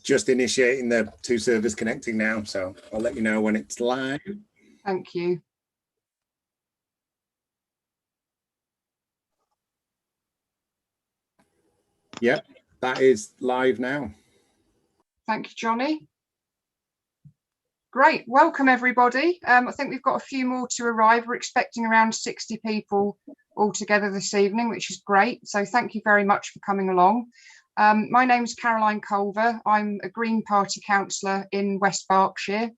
Just initiating the 2 servers connecting now, so I'll let you know when it's live. Thank you. Yep, that is live now. Thank you, Johnny. Great, welcome everybody. I think we've got a few more to arrive. We're expecting around 60 people altogether this evening, which is great. So thank you very much for coming along. My name's Caroline Culver. I'm a Green Party councillor in West Berkshire,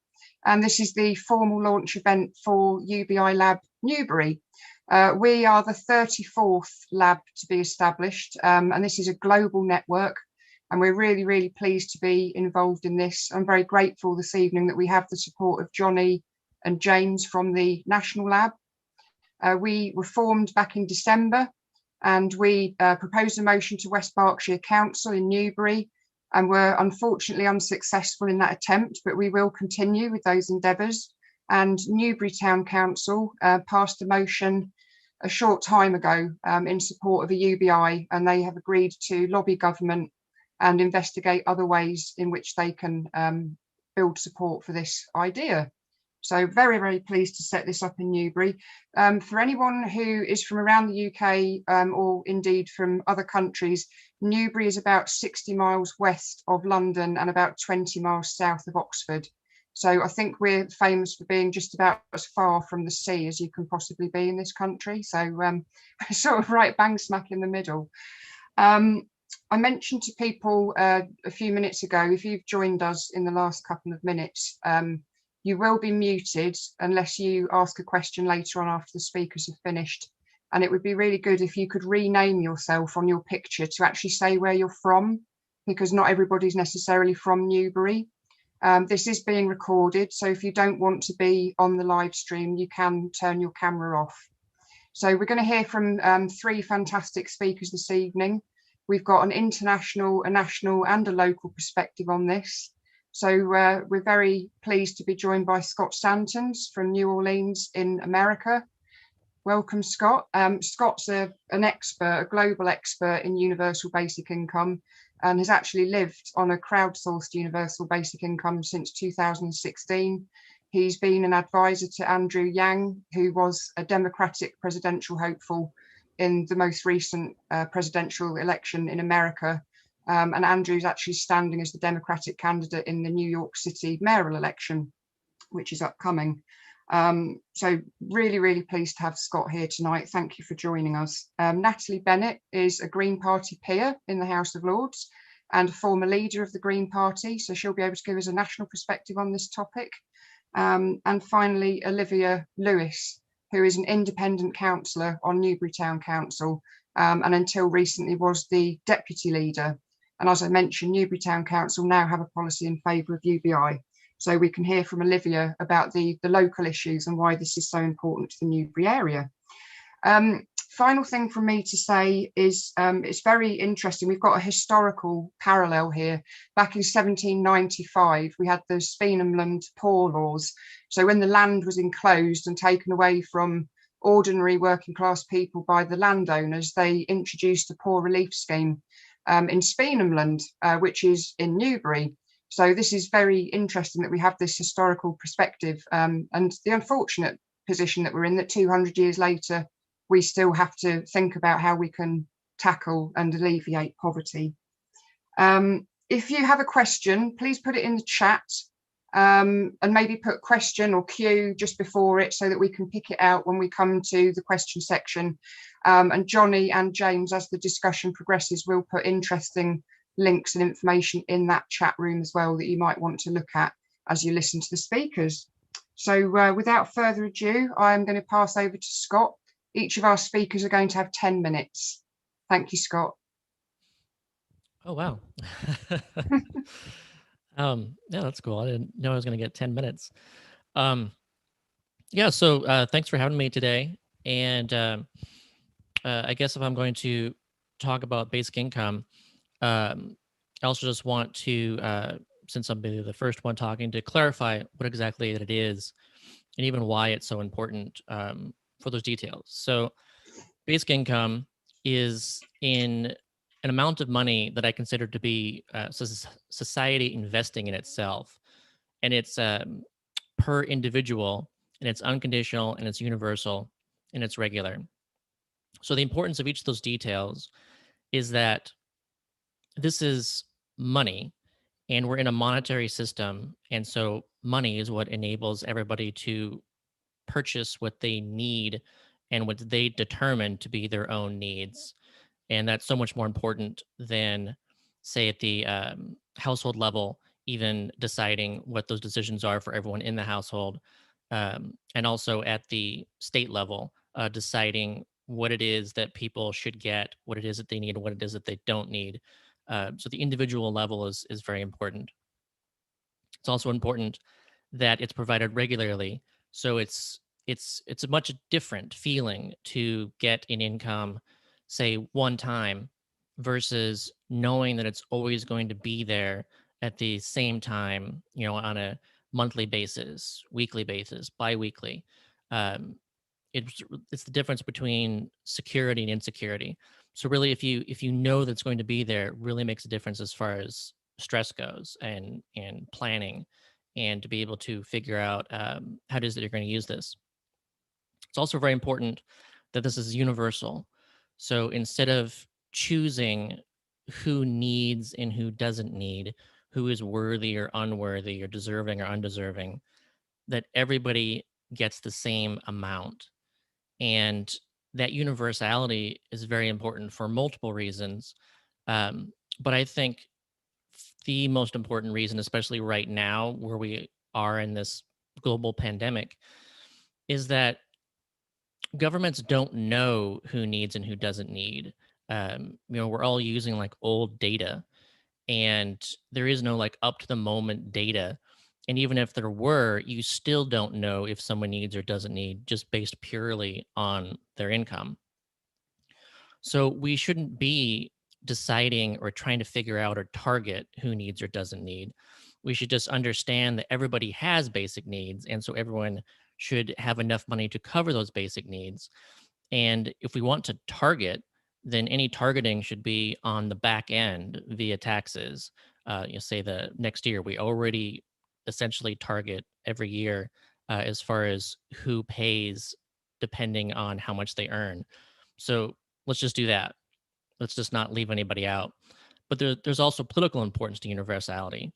and this is the formal launch event for UBI Lab Newbury. We are the 34th lab to be established, and this is a global network, and we're really, really pleased to be involved in this. I'm very grateful this evening that we have the support of Johnny and James from the National Lab. We were formed back in December, and we proposed a motion to West Berkshire Council in Newbury, and were unfortunately unsuccessful in that attempt, but we will continue with those endeavours. And Newbury Town Council passed a motion a short time ago in support of a UBI, and they have agreed to lobby government and investigate other ways in which they can build support for this idea. So very, very pleased to set this up in Newbury. For anyone who is from around the UK or indeed from other countries, Newbury is about 60 miles west of London and about 20 miles south of Oxford. So I think we're famous for being just about as far from the sea as you can possibly be in this country. So sort of right bang smack in the middle. I mentioned to people a few minutes ago, if you've joined us in the last couple of minutes, you will be muted unless you ask a question later on after the speakers have finished. And it would be really good if you could rename yourself on your picture to actually say where you're from, because not everybody's necessarily from Newbury. This is being recorded, so if you don't want to be on the live stream, you can turn your camera off. So we're going to hear from 3 fantastic speakers this evening. We've got an international, a national and a local perspective on this. So we're very pleased to be joined by Scott Santons from New Orleans in America. Welcome, Scott. Scott's an expert, a global expert in universal basic income, and has actually lived on a crowdsourced universal basic income since 2016. He's been an advisor to Andrew Yang, who was a Democratic presidential hopeful in the most recent presidential election in America. And Andrew's actually standing as the Democratic candidate in the New York City mayoral election, which is upcoming. So really, really pleased to have Scott here tonight. Thank you for joining us. Natalie Bennett is a Green Party peer in the House of Lords and a former leader of the Green Party, so she'll be able to give us a national perspective on this topic. And finally, Olivia Lewis, who is an independent councillor on Newbury Town Council, and until recently was the deputy leader. And as I mentioned, Newbury Town Council now have a policy in favour of UBI. So we can hear from Olivia about the local issues and why this is so important to the Newbury area. Final thing from me to say is it's very interesting. We've got a historical parallel here. Back in 1795, we had the Speenhamland Poor Laws. So when the land was enclosed and taken away from ordinary working class people by the landowners, they introduced a poor relief scheme in Speenhamland, which is in Newbury. So this is very interesting that we have this historical perspective, and the unfortunate position that we're in, that 200 years later, we still have to think about how we can tackle and alleviate poverty. If you have a question, please put it in the chat, and maybe put question or Q just before it so that we can pick it out when we come to the question section. And Johnny and James, as the discussion progresses, will put interesting links and information in that chat room as well that you might want to look at as you listen to the speakers. So without further ado, I'm going to pass over to Scott. Each of our speakers are going to have 10 minutes. Thank you, Scott. Oh, wow. Yeah, that's cool. I didn't know I was going to get 10 minutes. Yeah, so thanks for having me today. And I guess if I'm going to talk about basic income, I also just want to, since I'm the first one talking, to clarify what exactly it is. and even why it's so important for those details. So basic income is in an amount of money that I consider to be society investing in itself. And it's per individual, and it's unconditional, and it's universal, and it's regular. So the importance of each of those details is that this is money, and we're in a monetary system. And so money is what enables everybody to purchase what they need and what they determine to be their own needs. And that's so much more important than, say, at the household level, even deciding what those decisions are for everyone in the household. And also at the state level, deciding what it is that people should get, what it is that they need, and what it is that they don't need. So the individual level is very important. It's also important that it's provided regularly. So it's a much different feeling to get an income, say one time, versus knowing that it's always going to be there at the same time, on a monthly basis, weekly basis, biweekly. Um, it's the difference between security and insecurity. So really, if you know that's going to be there, it really makes a difference as far as stress goes, and planning, and to be able to figure out how it is that you're going to use this. It's also very important that this is universal. So instead of choosing who needs and who doesn't need, who is worthy or unworthy, or deserving or undeserving, that everybody gets the same amount. And that universality is very important for multiple reasons. But I think the most important reason, especially right now where we are in this global pandemic, is that governments don't know who needs and who doesn't need. We're all using like old data, and there is no like up to the moment data. And even if there were, you still don't know if someone needs or doesn't need, just based purely on their income. So we shouldn't be deciding or trying to figure out or target who needs or doesn't need. We should just understand that everybody has basic needs. And so everyone should have enough money to cover those basic needs. And if we want to target, then any targeting should be on the back end via taxes. Say the next year, we already essentially target every year as far as who pays depending on how much they earn. So let's just do that. Let's just not leave anybody out. But there's also political importance to universality,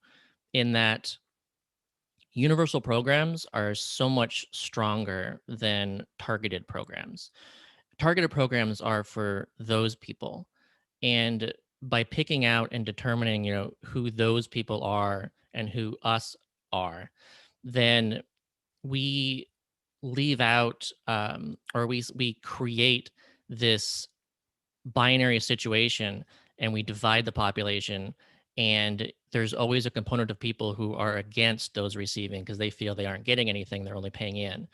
in that universal programs are so much stronger than targeted programs. Targeted programs are for those people. And by picking out and determining, who those people are and who us are, then we leave out, or we create this binary situation, and we divide the population, and there's always a component of people who are against those receiving because they feel they aren't getting anything, they're only paying in.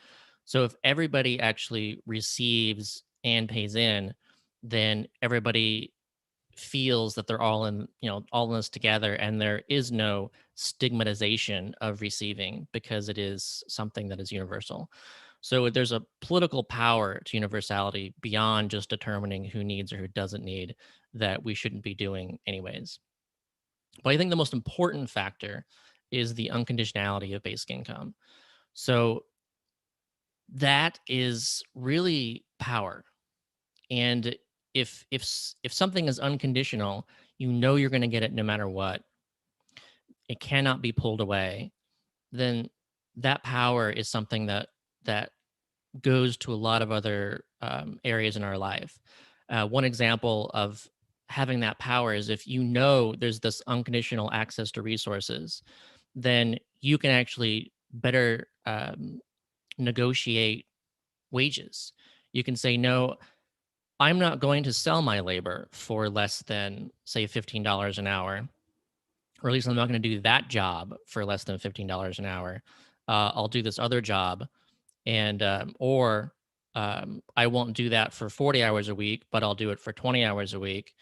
So if everybody actually receives and pays in, then everybody feels that they're all in, all in this together, and there is no stigmatization of receiving because it is something that is universal. So there's a political power to universality beyond just determining who needs or who doesn't need, that we shouldn't be doing anyways. But I think the most important factor is the unconditionality of basic income. So that is really power. And if something is unconditional, you're going to get it no matter what. It cannot be pulled away. Then that power is something that goes to a lot of other areas in our life. One example of having that power is if there's this unconditional access to resources, then you can actually better negotiate wages. You can say, no, I'm not going to sell my labor for less than, say, $15 an hour, or at least I'm not going to do that job for less than $15 an hour. I'll do this other job, and or I won't do that for 40 hours a week, but I'll do it for 20 hours a week.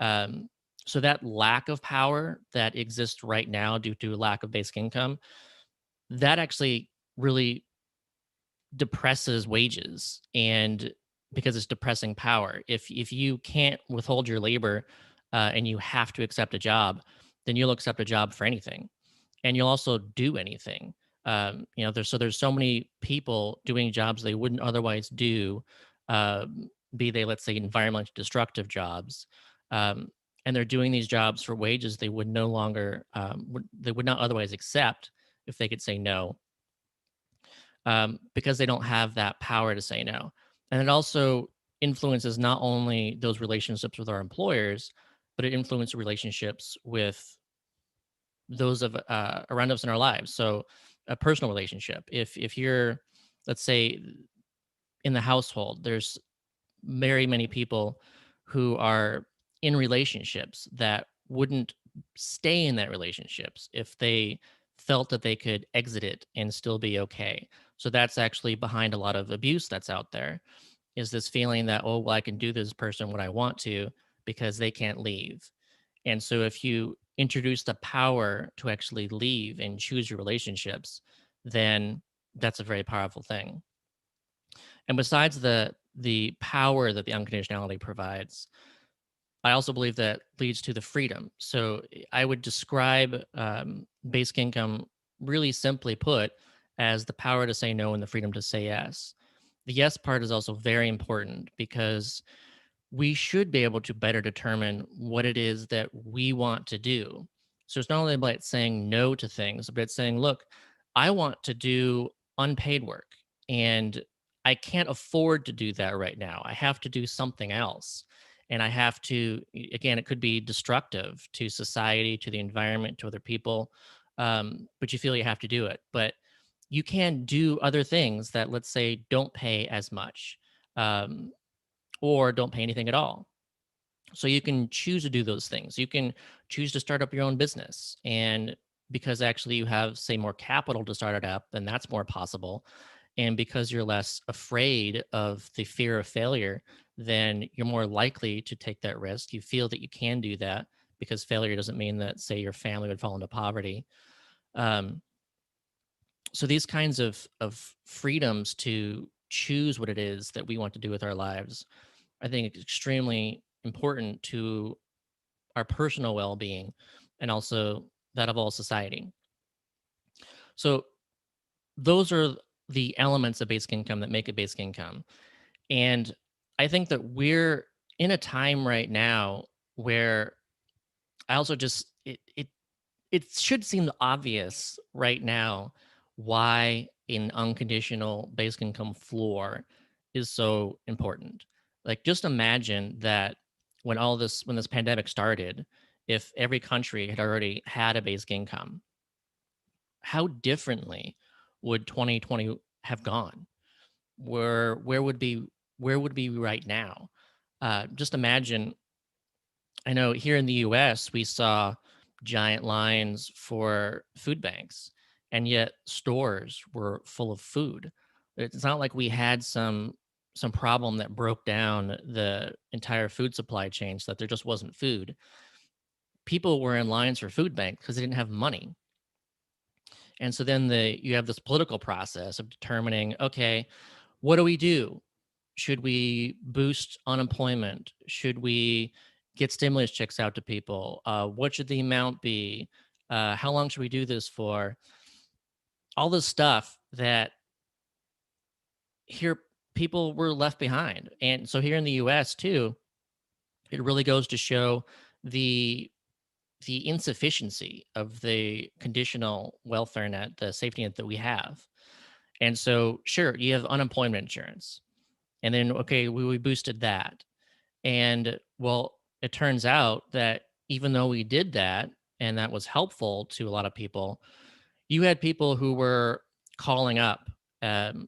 Um, so that lack of power that exists right now due to lack of basic income, that actually really depresses wages, and because it's depressing power. If you can't withhold your labor and you have to accept a job, then you'll accept a job for anything, and you'll also do anything. There's so many people doing jobs they wouldn't otherwise do, be they, let's say, environmentally destructive jobs, um, and they're doing these jobs for wages they would no longer they would not otherwise accept if they could say no, because they don't have that power to say no. And it also influences not only those relationships with our employers, but it influences relationships with those of around us in our lives. So a personal relationship. If you're, let's say, in the household, there's very many people who are in relationships that wouldn't stay in that relationships if they felt that they could exit it and still be okay. So that's actually behind a lot of abuse that's out there, is this feeling that, oh, well, I can do this person what I want to because they can't leave. And so if you introduce the power to actually leave and choose your relationships, then that's a very powerful thing. And besides the power that the unconditionality provides, I also believe that leads to the freedom. So I would describe basic income, really simply put, as the power to say no and the freedom to say yes. The yes part is also very important because we should be able to better determine what it is that we want to do. So it's not only about saying no to things, but it's saying, look, I want to do unpaid work and I can't afford to do that right now. I have to do something else. And I have to, again, it could be destructive to society, to the environment, to other people, but you feel you have to do it. But you can do other things that, let's say, don't pay as much. Or don't pay anything at all. So you can choose to do those things. You can choose to start up your own business. And because actually you have, say, more capital to start it up, then that's more possible. And because you're less afraid of the fear of failure, then you're more likely to take that risk. You feel that you can do that because failure doesn't mean that, say, your family would fall into poverty. Um, so these kinds of freedoms to choose what it is that we want to do with our lives, I think, it's extremely important to our personal well-being and also that of all society. So those are the elements of basic income that make it basic income. And I think that we're in a time right now where I also just it should seem obvious right now why an unconditional basic income floor is so important. Like, just imagine that when this pandemic started, if every country had already had a basic income, how differently would 2020 have gone? Where would be right now? Just imagine. I know here in the US, we saw giant lines for food banks, and yet stores were full of food. It's not like we had some problem that broke down the entire food supply chain so that there just wasn't food. People were in lines for food banks because they didn't have money. And so then you have this political process of determining, okay, what do we do? Should we boost unemployment? Should we get stimulus checks out to people? What should the amount be? How long should we do this for? All this stuff that here people were left behind. And so here in the US too, it really goes to show the insufficiency of the conditional welfare net, the safety net that we have. And so, sure, you have unemployment insurance. And then, okay, we boosted that. And well, it turns out that even though we did that, and that was helpful to a lot of people, you had people who were calling up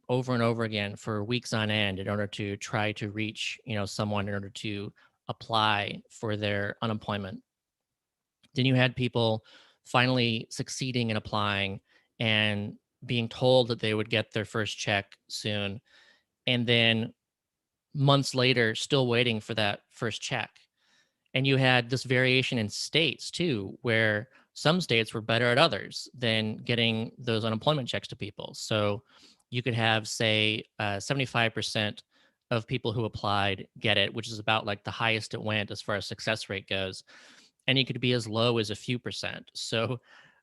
over and over again for weeks on end in order to try to reach, someone in order to apply for their unemployment. Then you had people finally succeeding in applying and being told that they would get their first check soon. And then months later, still waiting for that first check. And you had this variation in states too, where some states were better at others than getting those unemployment checks to people. So you could have, say, 75% of people who applied get it, which is about like the highest it went as far as success rate goes. And it could be as low as a few percent. So,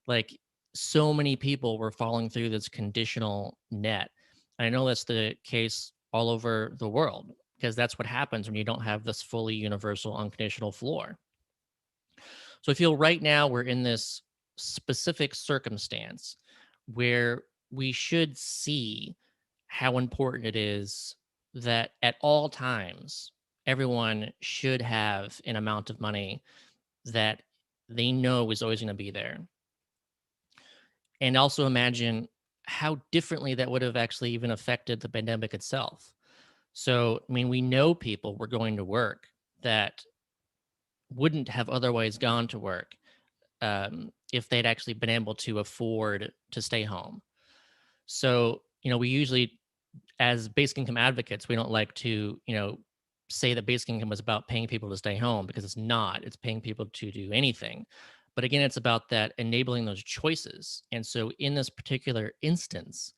like, so many people were falling through this conditional net. And I know that's the case all over the world, because that's what happens when you don't have this fully universal unconditional floor. So I feel right now we're in this specific circumstance where we should see how important it is that at all times, everyone should have an amount of money that they know is always going to be there. And also imagine how differently that would have actually even affected the pandemic itself. So, I mean, we know people were going to work that wouldn't have otherwise gone to work if they'd actually been able to afford to stay home. So, we usually, as basic income advocates, we don't like to, say that basic income is about paying people to stay home, because it's not. It's paying people to do anything. But again, it's about that enabling those choices. And so in this particular instance,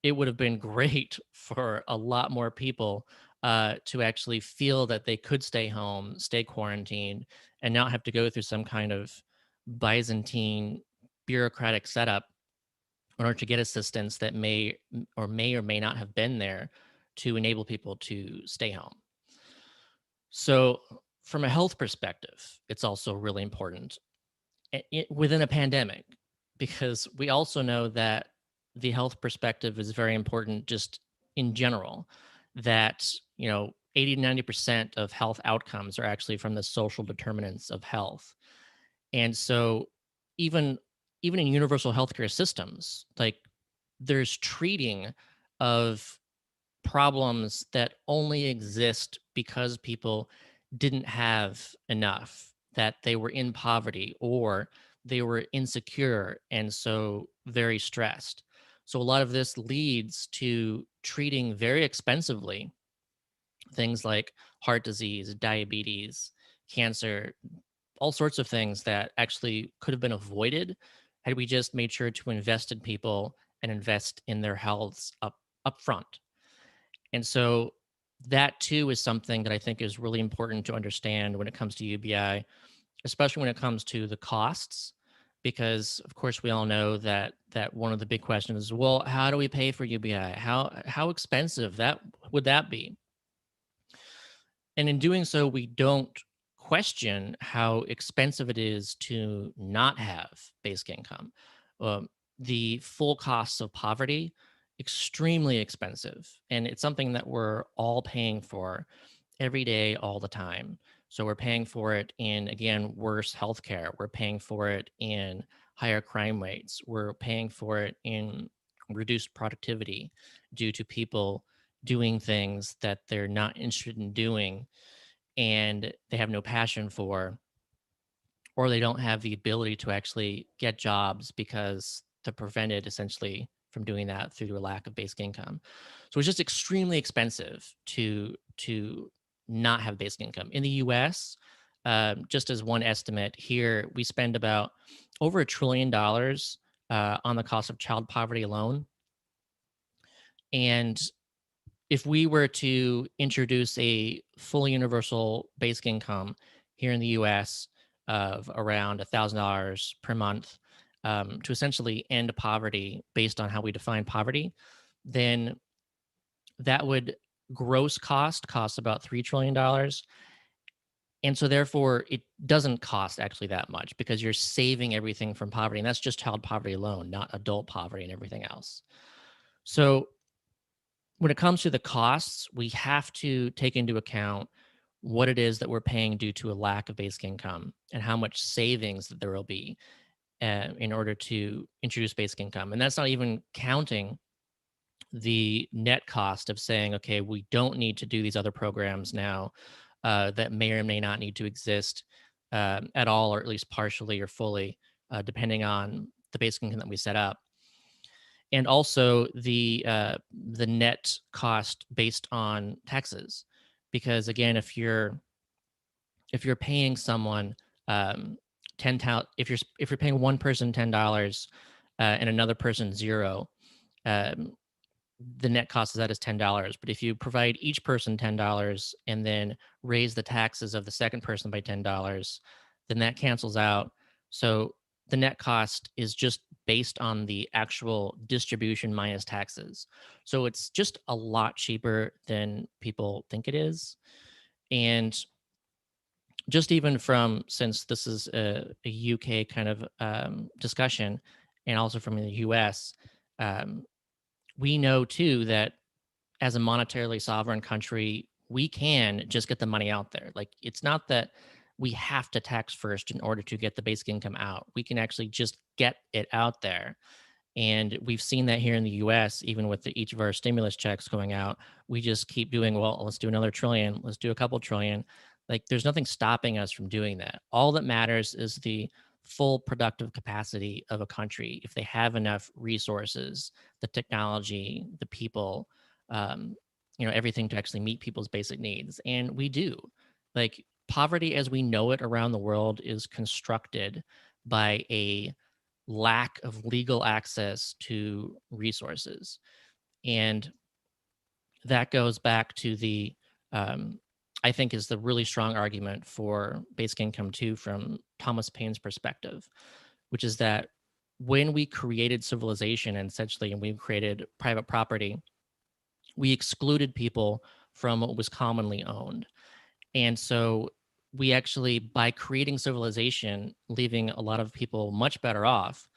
it would have been great for a lot more people to actually feel that they could stay home, stay quarantined, and not have to go through some kind of Byzantine bureaucratic setup in order to get assistance that may not have been there to enable people to stay home. So, from a health perspective, it's also really important within a pandemic, because we also know that the health perspective is very important just in general, that 80 to 90% of health outcomes are actually from the social determinants of health. And so even in universal healthcare systems, like, there's treating of problems that only exist because people didn't have enough, that they were in poverty or they were insecure and so very stressed. So a lot of this leads to treating very expensively things like heart disease, diabetes, cancer, all sorts of things that actually could have been avoided had we just made sure to invest in people and invest in their healths up front. And so that too is something that I think is really important to understand when it comes to UBI, especially when it comes to the costs, because of course we all know that one of the big questions is, well, how do we pay for UBI? How expensive would that be? And in doing so, we don't question how expensive it is to not have basic income. The full costs of poverty, extremely expensive. And it's something that we're all paying for every day, all the time. So we're paying for it in, again, worse healthcare. We're paying for it in higher crime rates. We're paying for it in reduced productivity due to people doing things that they're not interested in doing and they have no passion for, or they don't have the ability to actually get jobs because they're prevented essentially from doing that through a lack of basic income. So it's just extremely expensive to not have basic income. In the US, just as one estimate here, we spend about over $1 trillion on the cost of child poverty alone. And if we were to introduce a fully universal basic income here in the US of around $1,000 per month, to essentially end poverty based on how we define poverty, then that would cost about $3 trillion. And so therefore, it doesn't cost actually that much, because you're saving everything from poverty. And that's just child poverty alone, not adult poverty and everything else. So when it comes to the costs, we have to take into account what it is that we're paying due to a lack of basic income and how much savings that there will be in order to introduce basic income. And that's not even counting the net cost of saying, okay, we don't need to do these other programs now that may or may not need to exist at all, or at least partially or fully, depending on the basic income that we set up. And also the net cost based on taxes, because again, if you're paying someone if you're paying one person $10 and another person 0, the net cost of that is $10. But if you provide each person $10 and then raise the taxes of the second person by $10, then that cancels out. So the net cost is just based on the actual distribution minus taxes. So it's just a lot cheaper than people think it is. And just even from, since this is a UK kind of discussion, and also from the US, we know too that as a monetarily sovereign country, we can just get the money out there. Like, it's not that we have to tax first in order to get the basic income out. We can actually just get it out there. And we've seen that here in the US, even with each of our stimulus checks going out, we just keep doing, well, let's do another trillion, let's do a couple trillion. Like, there's nothing stopping us from doing that. All that matters is the full productive capacity of a country. If they have enough resources, the technology, the people, everything to actually meet people's basic needs. And we do. Like, poverty as we know it around the world is constructed by a lack of legal access to resources. And that goes back to the, I think is the really strong argument for basic income too, from Thomas Paine's perspective, which is that when we created civilization, and essentially, and we created private property, we excluded people from what was commonly owned. And so we actually, by creating civilization, leaving a lot of people much better off,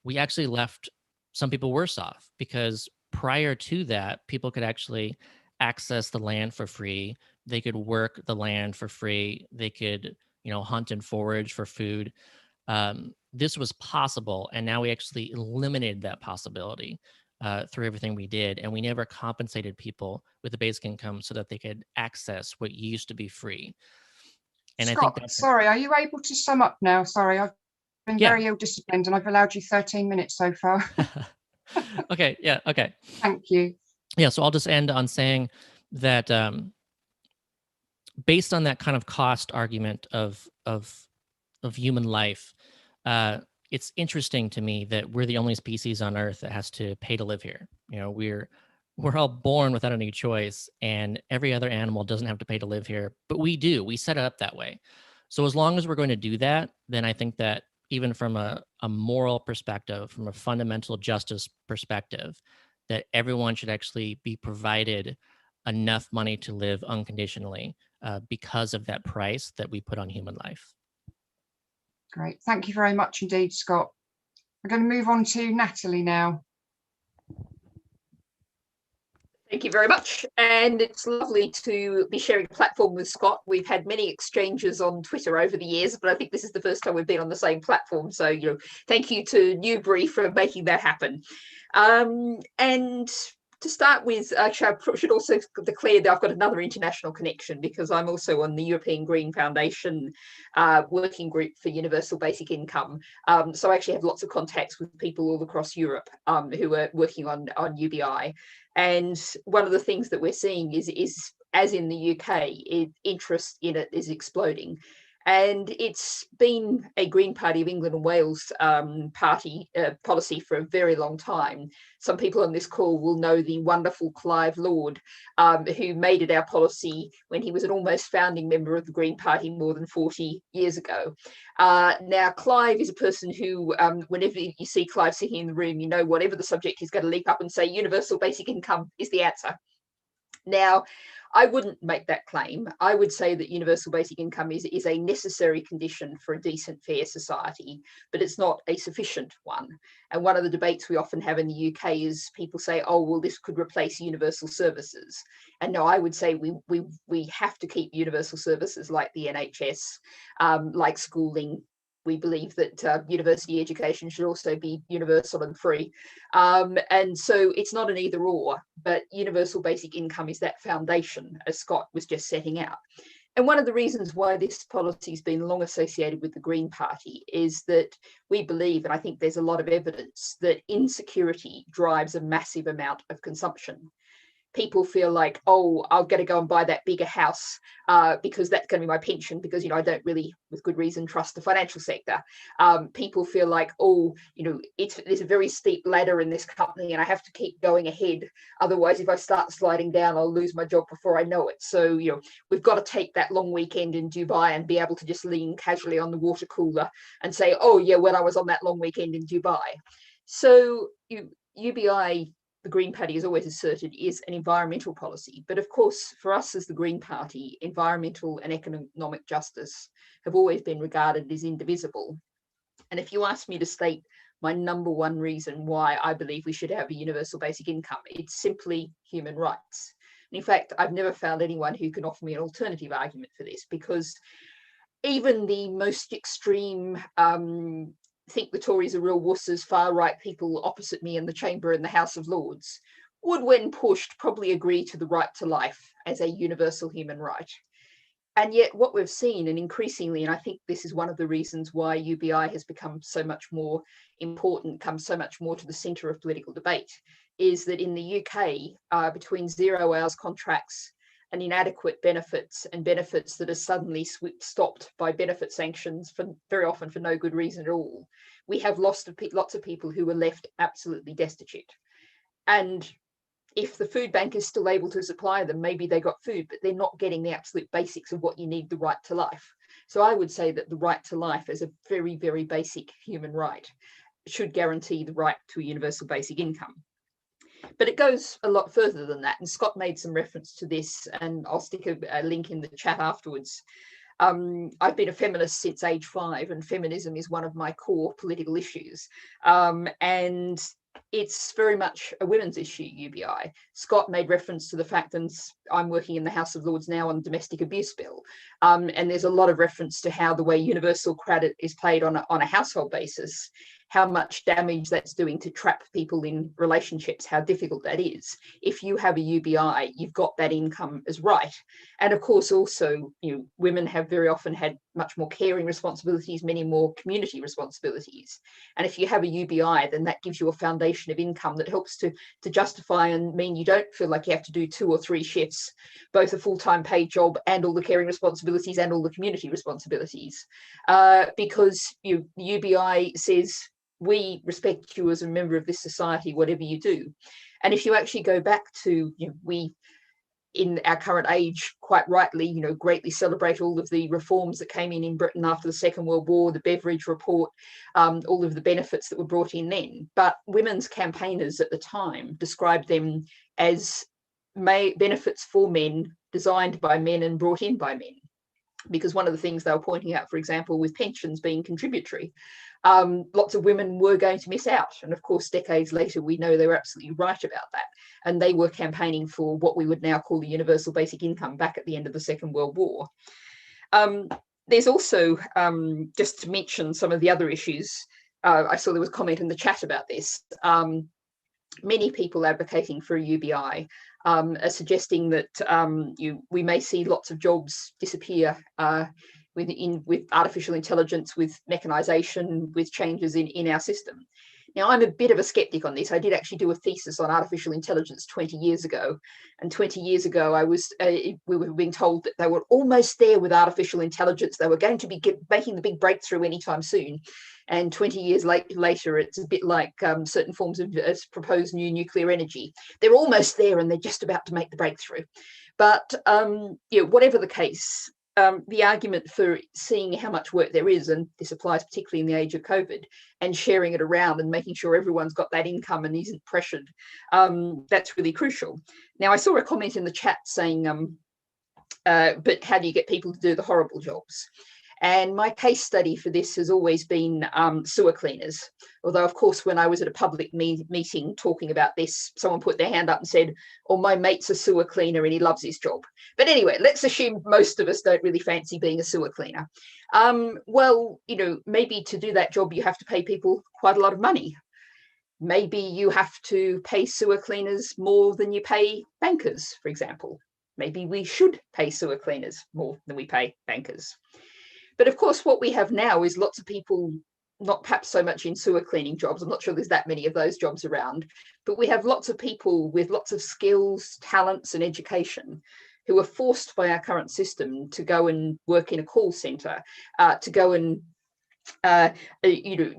we actually left some people worse off, because prior to that, people could actually access the land for free. They could work the land for free. They could, hunt and forage for food. This was possible. And now we actually eliminated that possibility through everything we did. And we never compensated people with a basic income so that they could access what used to be free. And Scott, I think that's, sorry, are you able to sum up now? Sorry, I've been very ill-disciplined and I've allowed you 13 minutes so far. Okay. Yeah. Okay. Thank you. Yeah. So I'll just end on saying that based on that kind of cost argument of human life, it's interesting to me that we're the only species on Earth that has to pay to live here. We're all born without any choice, and every other animal doesn't have to pay to live here, but we do. We set it up that way. So as long as we're going to do that, then I think that even from a moral perspective, from a fundamental justice perspective, that everyone should actually be provided enough money to live unconditionally because of that price that we put on human life. Great. Thank you very much indeed, Scott. We're going to move on to Natalie now. Thank you very much. And it's lovely to be sharing a platform with Scott. We've had many exchanges on Twitter over the years, but I think this is the first time we've been on the same platform. So, thank you to Newbury for making that happen. And to start with, actually, I should also declare that I've got another international connection, because I'm also on the European Green Foundation working group for universal basic income. So I actually have lots of contacts with people all across Europe who are working on UBI. And one of the things that we're seeing is as in the UK, interest in it is exploding. And it's been a Green Party of England and Wales party policy for a very long time. Some people on this call will know the wonderful Clive Lord, who made it our policy when he was an almost founding member of the Green Party more than 40 years ago. Now, Clive is a person who, whenever you see Clive sitting in the room, whatever the subject, he's going to leap up and say universal basic income is the answer. Now, I wouldn't make that claim. I would say that universal basic income is a necessary condition for a decent, fair society, but it's not a sufficient one. And one of the debates we often have in the UK is people say, oh, well, this could replace universal services. And no, I would say we have to keep universal services like the NHS, like schooling. We believe that university education should also be universal and free. And so it's not an either or, but universal basic income is that foundation, as Scott was just setting out. And one of the reasons why this policy has been long associated with the Green Party is that we believe, and I think there's a lot of evidence, that insecurity drives a massive amount of consumption. people feel like, oh, I've got to go and buy that bigger house because that's going to be my pension, because, I don't really, with good reason, trust the financial sector. People feel like, oh, there's a very steep ladder in this company and I have to keep going ahead. Otherwise, if I start sliding down, I'll lose my job before I know it. So, we've got to take that long weekend in Dubai and be able to just lean casually on the water cooler and say, oh, yeah, when I was on that long weekend in Dubai. So UBI, the Green Party has always asserted, is an environmental policy. But of course, for us as the Green Party, environmental and economic justice have always been regarded as indivisible. And if you ask me to state my number one reason why I believe we should have a universal basic income, it's simply human rights. And in fact, I've never found anyone who can offer me an alternative argument for this, because even the most extreme think the Tories are real wusses, far-right people opposite me in the chamber in the House of Lords would, when pushed, probably agree to the right to life as a universal human right. And yet what we've seen, and increasingly, and I think this is one of the reasons why UBI has become so much more important, come so much more to the centre of political debate, is that in the UK, between 0 hours contracts and inadequate benefits, and benefits that are suddenly stopped by benefit sanctions, for very often for no good reason at all, we have lost lots of people who were left absolutely destitute. And if the food bank is still able to supply them, maybe they got food, but they're not getting the absolute basics of what you need, the right to life. So I would say that the right to life is a very, very basic human right, should guarantee the right to a universal basic income. But it goes a lot further than that. And Scott made some reference to this, and I'll stick a link in the chat afterwards. I've been a feminist since age 5, and feminism is one of my core political issues. And it's very much a women's issue, UBI. Scott made reference to the fact that I'm working in the House of Lords now on the domestic abuse bill. And there's a lot of reference to how the way universal credit is played on a household basis, how much damage that's doing to trap people in relationships, how difficult that is. If you have a UBI, you've got that income as right. And of course, also, women have very often had much more caring responsibilities, many more community responsibilities. And if you have a UBI, then that gives you a foundation of income that helps to justify and mean you don't feel like you have to do 2 or 3 shifts, both a full-time paid job and all the caring responsibilities and all the community responsibilities. Because the UBI says, we respect you as a member of this society, whatever you do. And if you actually go back to, we in our current age, quite rightly, greatly celebrate all of the reforms that came in Britain after the Second World War, the Beveridge Report, all of the benefits that were brought in then. But women's campaigners at the time described them as benefits for men, designed by men and brought in by men. Because one of the things they were pointing out, for example, with pensions being contributory, lots of women were going to miss out. And of course, decades later, we know they were absolutely right about that. And they were campaigning for what we would now call the universal basic income back at the end of the Second World War. There's also, just to mention some of the other issues, I saw there was a comment in the chat about this. Many people advocating for a UBI are suggesting that we may see lots of jobs disappear with artificial intelligence, with mechanisation, with changes in our system. Now, I'm a bit of a skeptic on this. I did actually do a thesis on artificial intelligence 20 years ago. And 20 years ago, we were being told that they were almost there with artificial intelligence. They were going to be making the big breakthrough anytime soon. And 20 years later, it's a bit like certain forms of proposed new nuclear energy. They're almost there and they're just about to make the breakthrough. But whatever the case, the argument for seeing how much work there is, and this applies particularly in the age of COVID, and sharing it around and making sure everyone's got that income and isn't pressured, that's really crucial. Now, I saw a comment in the chat saying, but how do you get people to do the horrible jobs? And my case study for this has always been sewer cleaners. Although, of course, when I was at a public meeting talking about this, someone put their hand up and said, oh, my mate's a sewer cleaner and he loves his job. But anyway, let's assume most of us don't really fancy being a sewer cleaner. Well, maybe to do that job, you have to pay people quite a lot of money. Maybe you have to pay sewer cleaners more than you pay bankers, for example. Maybe we should pay sewer cleaners more than we pay bankers. But of course, what we have now is lots of people not perhaps so much in sewer cleaning jobs. I'm not sure there's that many of those jobs around, but we have lots of people with lots of skills, talents, and education who are forced by our current system to go and work in a call centre, to go and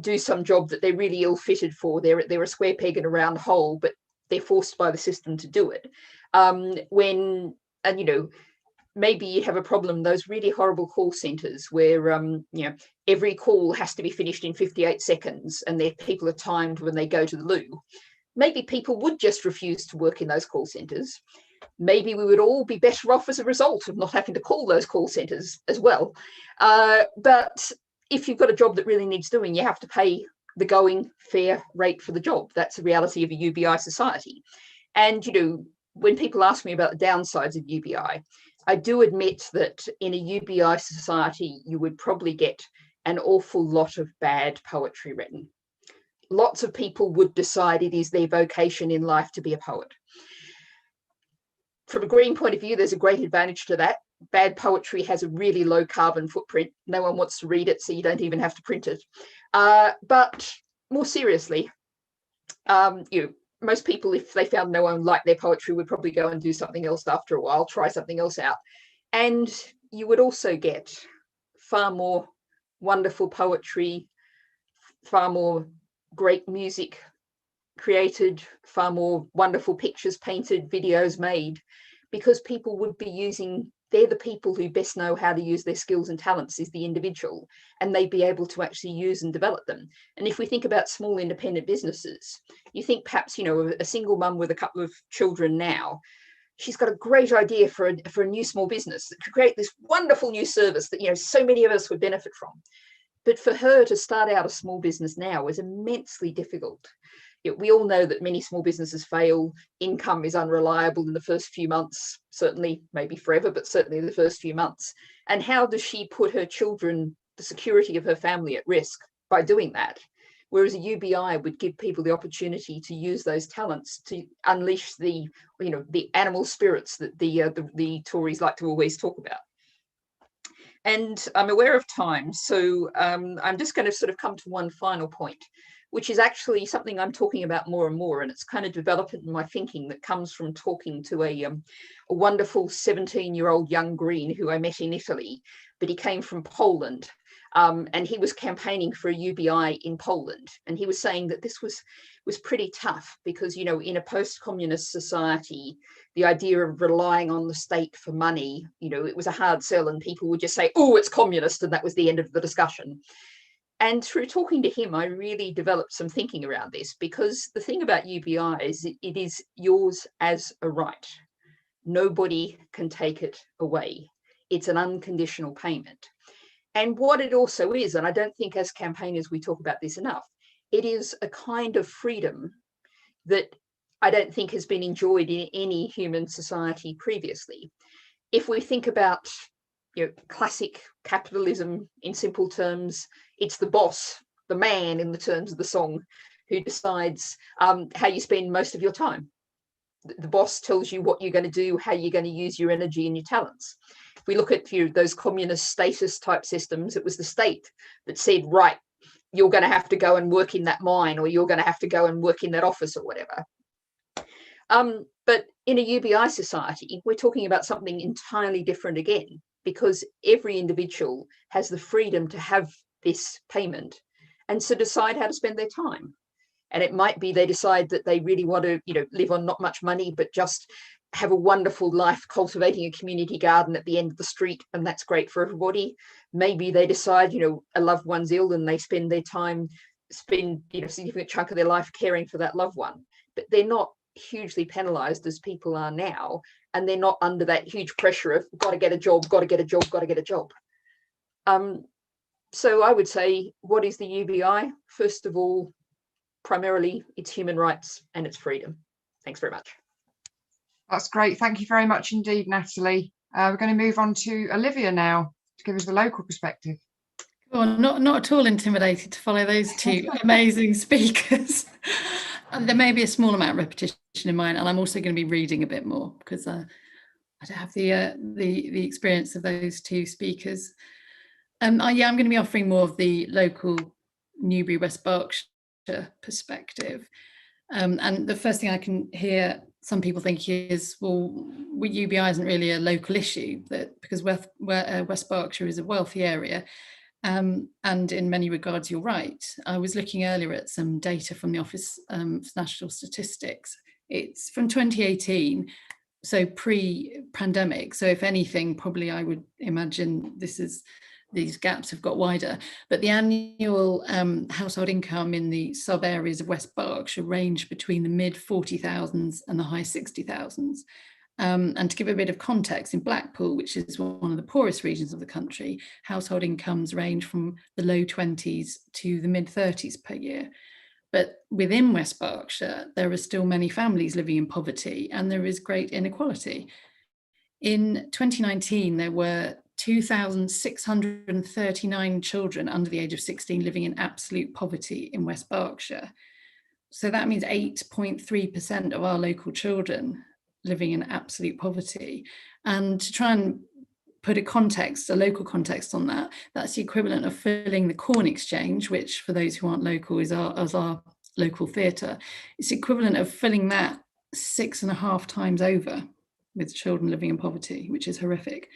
do some job that they're really ill-fitted for. They're a square peg in a round hole, but they're forced by the system to do it. Maybe you have a problem, those really horrible call centres where every call has to be finished in 58 seconds and their people are timed when they go to the loo. Maybe people would just refuse to work in those call centres. Maybe we would all be better off as a result of not having to call those call centres as well. But if you've got a job that really needs doing, you have to pay the going fair rate for the job. That's the reality of a UBI society. And, when people ask me about the downsides of UBI, I do admit that in a UBI society, you would probably get an awful lot of bad poetry written. Lots of people would decide it is their vocation in life to be a poet. From a green point of view, there's a great advantage to that. Bad poetry has a really low carbon footprint. No one wants to read it, so you don't even have to print it. But more seriously, most people, if they found no one liked their poetry, would probably go and do something else after a while, try something else out. And you would also get far more wonderful poetry, far more great music created, far more wonderful pictures painted, videos made, because people would be using, they're the people who best know how to use their skills and talents, is the individual, and they'd be able to actually use and develop them. And if we think about small independent businesses, you think perhaps, a single mum with a couple of children now, she's got a great idea for a new small business that could create this wonderful new service that, so many of us would benefit from. But for her to start out a small business now is immensely difficult. We all know that many small businesses fail. Income is unreliable in the first few months, certainly, maybe forever, but certainly the first few months. And how does she put her children, the security of her family, at risk by doing that? Whereas a UBI would give people the opportunity to use those talents to unleash the animal spirits that the Tories like to always talk about. And I'm aware of time, so I'm just going to sort of come to one final point, which is actually something I'm talking about more and more, and it's kind of developed in my thinking that comes from talking to a wonderful 17-year-old young green who I met in Italy, but he came from Poland, and he was campaigning for a UBI in Poland, and he was saying that this was pretty tough because, in a post-communist society, the idea of relying on the state for money, it was a hard sell, and people would just say, oh, it's communist, and that was the end of the discussion. And through talking to him, I really developed some thinking around this, because the thing about UBI is it is yours as a right. Nobody can take it away. It's an unconditional payment. And what it also is, and I don't think as campaigners we talk about this enough, it is a kind of freedom that I don't think has been enjoyed in any human society previously. If we think about classic capitalism in simple terms, it's the boss, the man in the terms of the song, who decides how you spend most of your time. The boss tells you what you're going to do, how you're going to use your energy and your talents. If we look at those communist status type systems, it was the state that said, right, you're going to have to go and work in that mine, or you're going to have to go and work in that office or whatever. But in a UBI society, we're talking about something entirely different again, because every individual has the freedom to have this payment and to decide how to spend their time. And it might be they decide that they really want to, live on not much money, but just have a wonderful life cultivating a community garden at the end of the street, and that's great for everybody. Maybe they decide, a loved one's ill and they spend a significant chunk of their life caring for that loved one. But they're not hugely penalised as people are now, and they're not under that huge pressure of got to get a job, got to get a job, got to get a job. So I would say, what is the UBI? First of all, primarily, it's human rights and it's freedom. Thanks very much. That's great. Thank you very much indeed, Natalie. We're going to move on to Olivia now to give us the local perspective. Well, not at all intimidated to follow those two amazing speakers. There may be a small amount of repetition in mine, and I'm also going to be reading a bit more because I don't have the experience of those two speakers. I'm going to be offering more of the local Newbury, West Berkshire perspective. And the first thing I can hear some people think is, well, UBI isn't really a local issue, that because West Berkshire is a wealthy area. And in many regards, you're right. I was looking earlier at some data from the Office for National Statistics. It's from 2018, so pre-pandemic. So if anything, probably I would imagine these gaps have got wider. But the annual household income in the sub areas of West Berkshire range between the mid 40,000s and the high 60,000s. And to give a bit of context, in Blackpool, which is one of the poorest regions of the country, household incomes range from the low 20s to the mid 30s per year. But within West Berkshire, there are still many families living in poverty, and there is great inequality. In 2019, there were 2,639 children under the age of 16 living in absolute poverty in West Berkshire. So that means 8.3% of our local children living in absolute poverty. And to try and put a local context on that, that's the equivalent of filling the Corn Exchange, which for those who aren't local is our local theatre. It's the equivalent of filling that 6.5 times over with children living in poverty, which is horrific.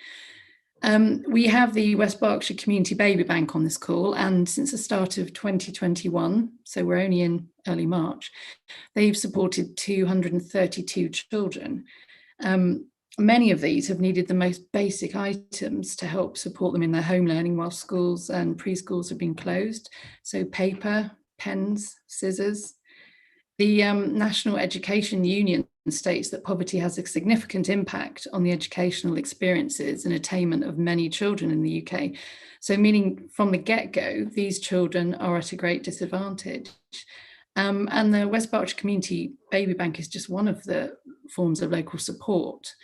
We have the West Berkshire Community Baby Bank on this call, and since the start of 2021, so we're only in early March, they've supported 232 children. Many of these have needed the most basic items to help support them in their home learning while schools and preschools have been closed. So paper, pens, scissors. The National Education Union states that poverty has a significant impact on the educational experiences and attainment of many children in the UK. So meaning from the get-go, these children are at a great disadvantage. And the West Berkshire Community Baby Bank is just one of the forms of local support.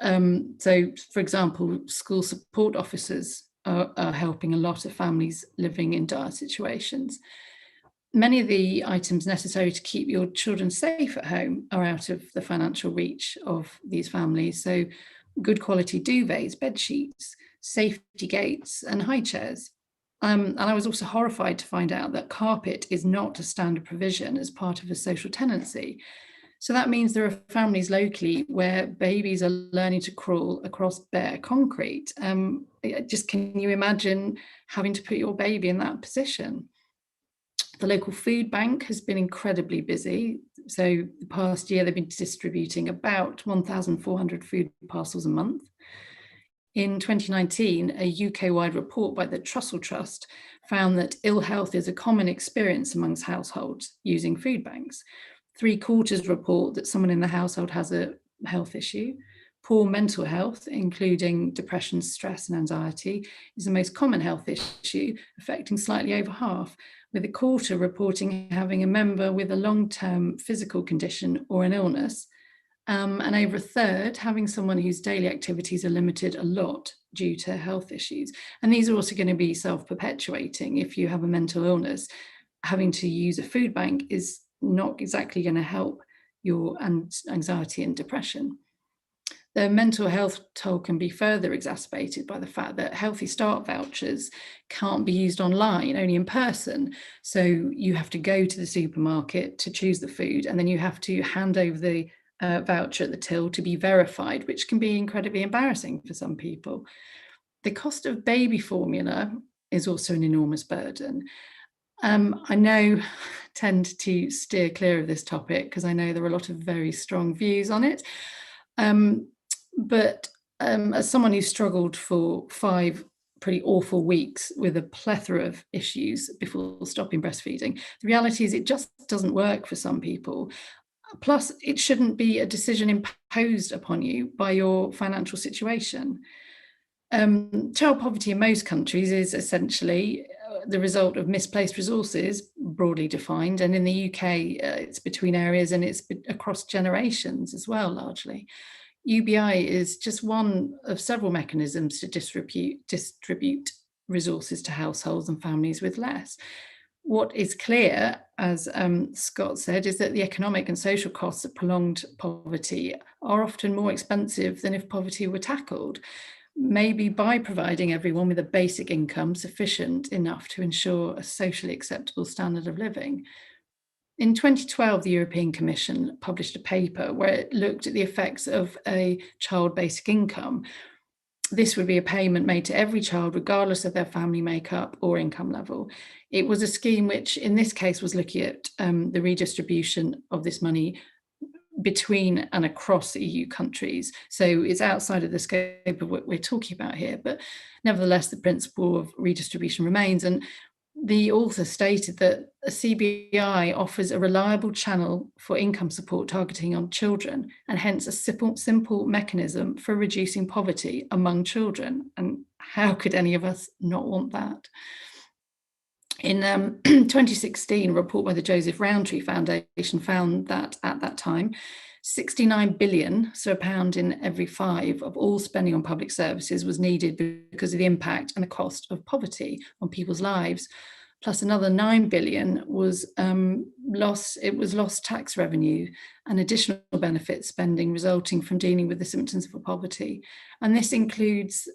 So, for example, school support officers are helping a lot of families living in dire situations. Many of the items necessary to keep your children safe at home are out of the financial reach of these families. So good quality duvets, bed sheets, safety gates and high chairs. And I was also horrified to find out that carpet is not a standard provision as part of a social tenancy. So that means there are families locally where babies are learning to crawl across bare concrete. Just can you imagine having to put your baby in that position? The local food bank has been incredibly busy. So the past year, they've been distributing about 1,400 food parcels a month. In 2019, a UK-wide report by the Trussell Trust found that ill health is a common experience amongst households using food banks. 3/4 report that someone in the household has a health issue. Poor mental health, including depression, stress and anxiety, is the most common health issue, affecting slightly over half, with 1/4 reporting having a member with a long-term physical condition or an illness, and over 1/3 having someone whose daily activities are limited a lot due to health issues. And these are also going to be self-perpetuating. If you have a mental illness, having to use a food bank is not exactly going to help your anxiety and depression. The mental health toll can be further exacerbated by the fact that Healthy Start vouchers can't be used online, only in person. So you have to go to the supermarket to choose the food, and then you have to hand over the voucher at the till to be verified, which can be incredibly embarrassing for some people. The cost of baby formula is also an enormous burden. I know tend to steer clear of this topic because I know there are a lot of very strong views on it. But as someone who struggled for 5 pretty awful weeks with a plethora of issues before stopping breastfeeding, the reality is it just doesn't work for some people. Plus, it shouldn't be a decision imposed upon you by your financial situation. Child poverty in most countries is essentially the result of misplaced resources, broadly defined, and in the UK it's between areas and it's across generations as well, largely. UBI is just one of several mechanisms to distribute resources to households and families with less. What is clear, as Scott said, is that the economic and social costs of prolonged poverty are often more expensive than if poverty were tackled. maybe by providing everyone with a basic income sufficient enough to ensure a socially acceptable standard of living. In 2012, the European Commission published a paper where it looked at the effects of a child basic income. This would be a payment made to every child, regardless of their family makeup or income level. It was a scheme which, in this case, was looking at the redistribution of this money between and across EU countries. So it's outside of the scope of what we're talking about here, but nevertheless, the principle of redistribution remains. And the author stated that a CBI offers a reliable channel for income support targeting on children, and hence a simple mechanism for reducing poverty among children. And how could any of us not want that? In 2016, a report by the Joseph Rowntree Foundation found that at that time, 69 billion, so £1 in every 5 of all spending on public services was needed because of the impact and the cost of poverty on people's lives. Plus another 9 billion was lost tax revenue and additional benefit spending resulting from dealing with the symptoms of poverty. And this includes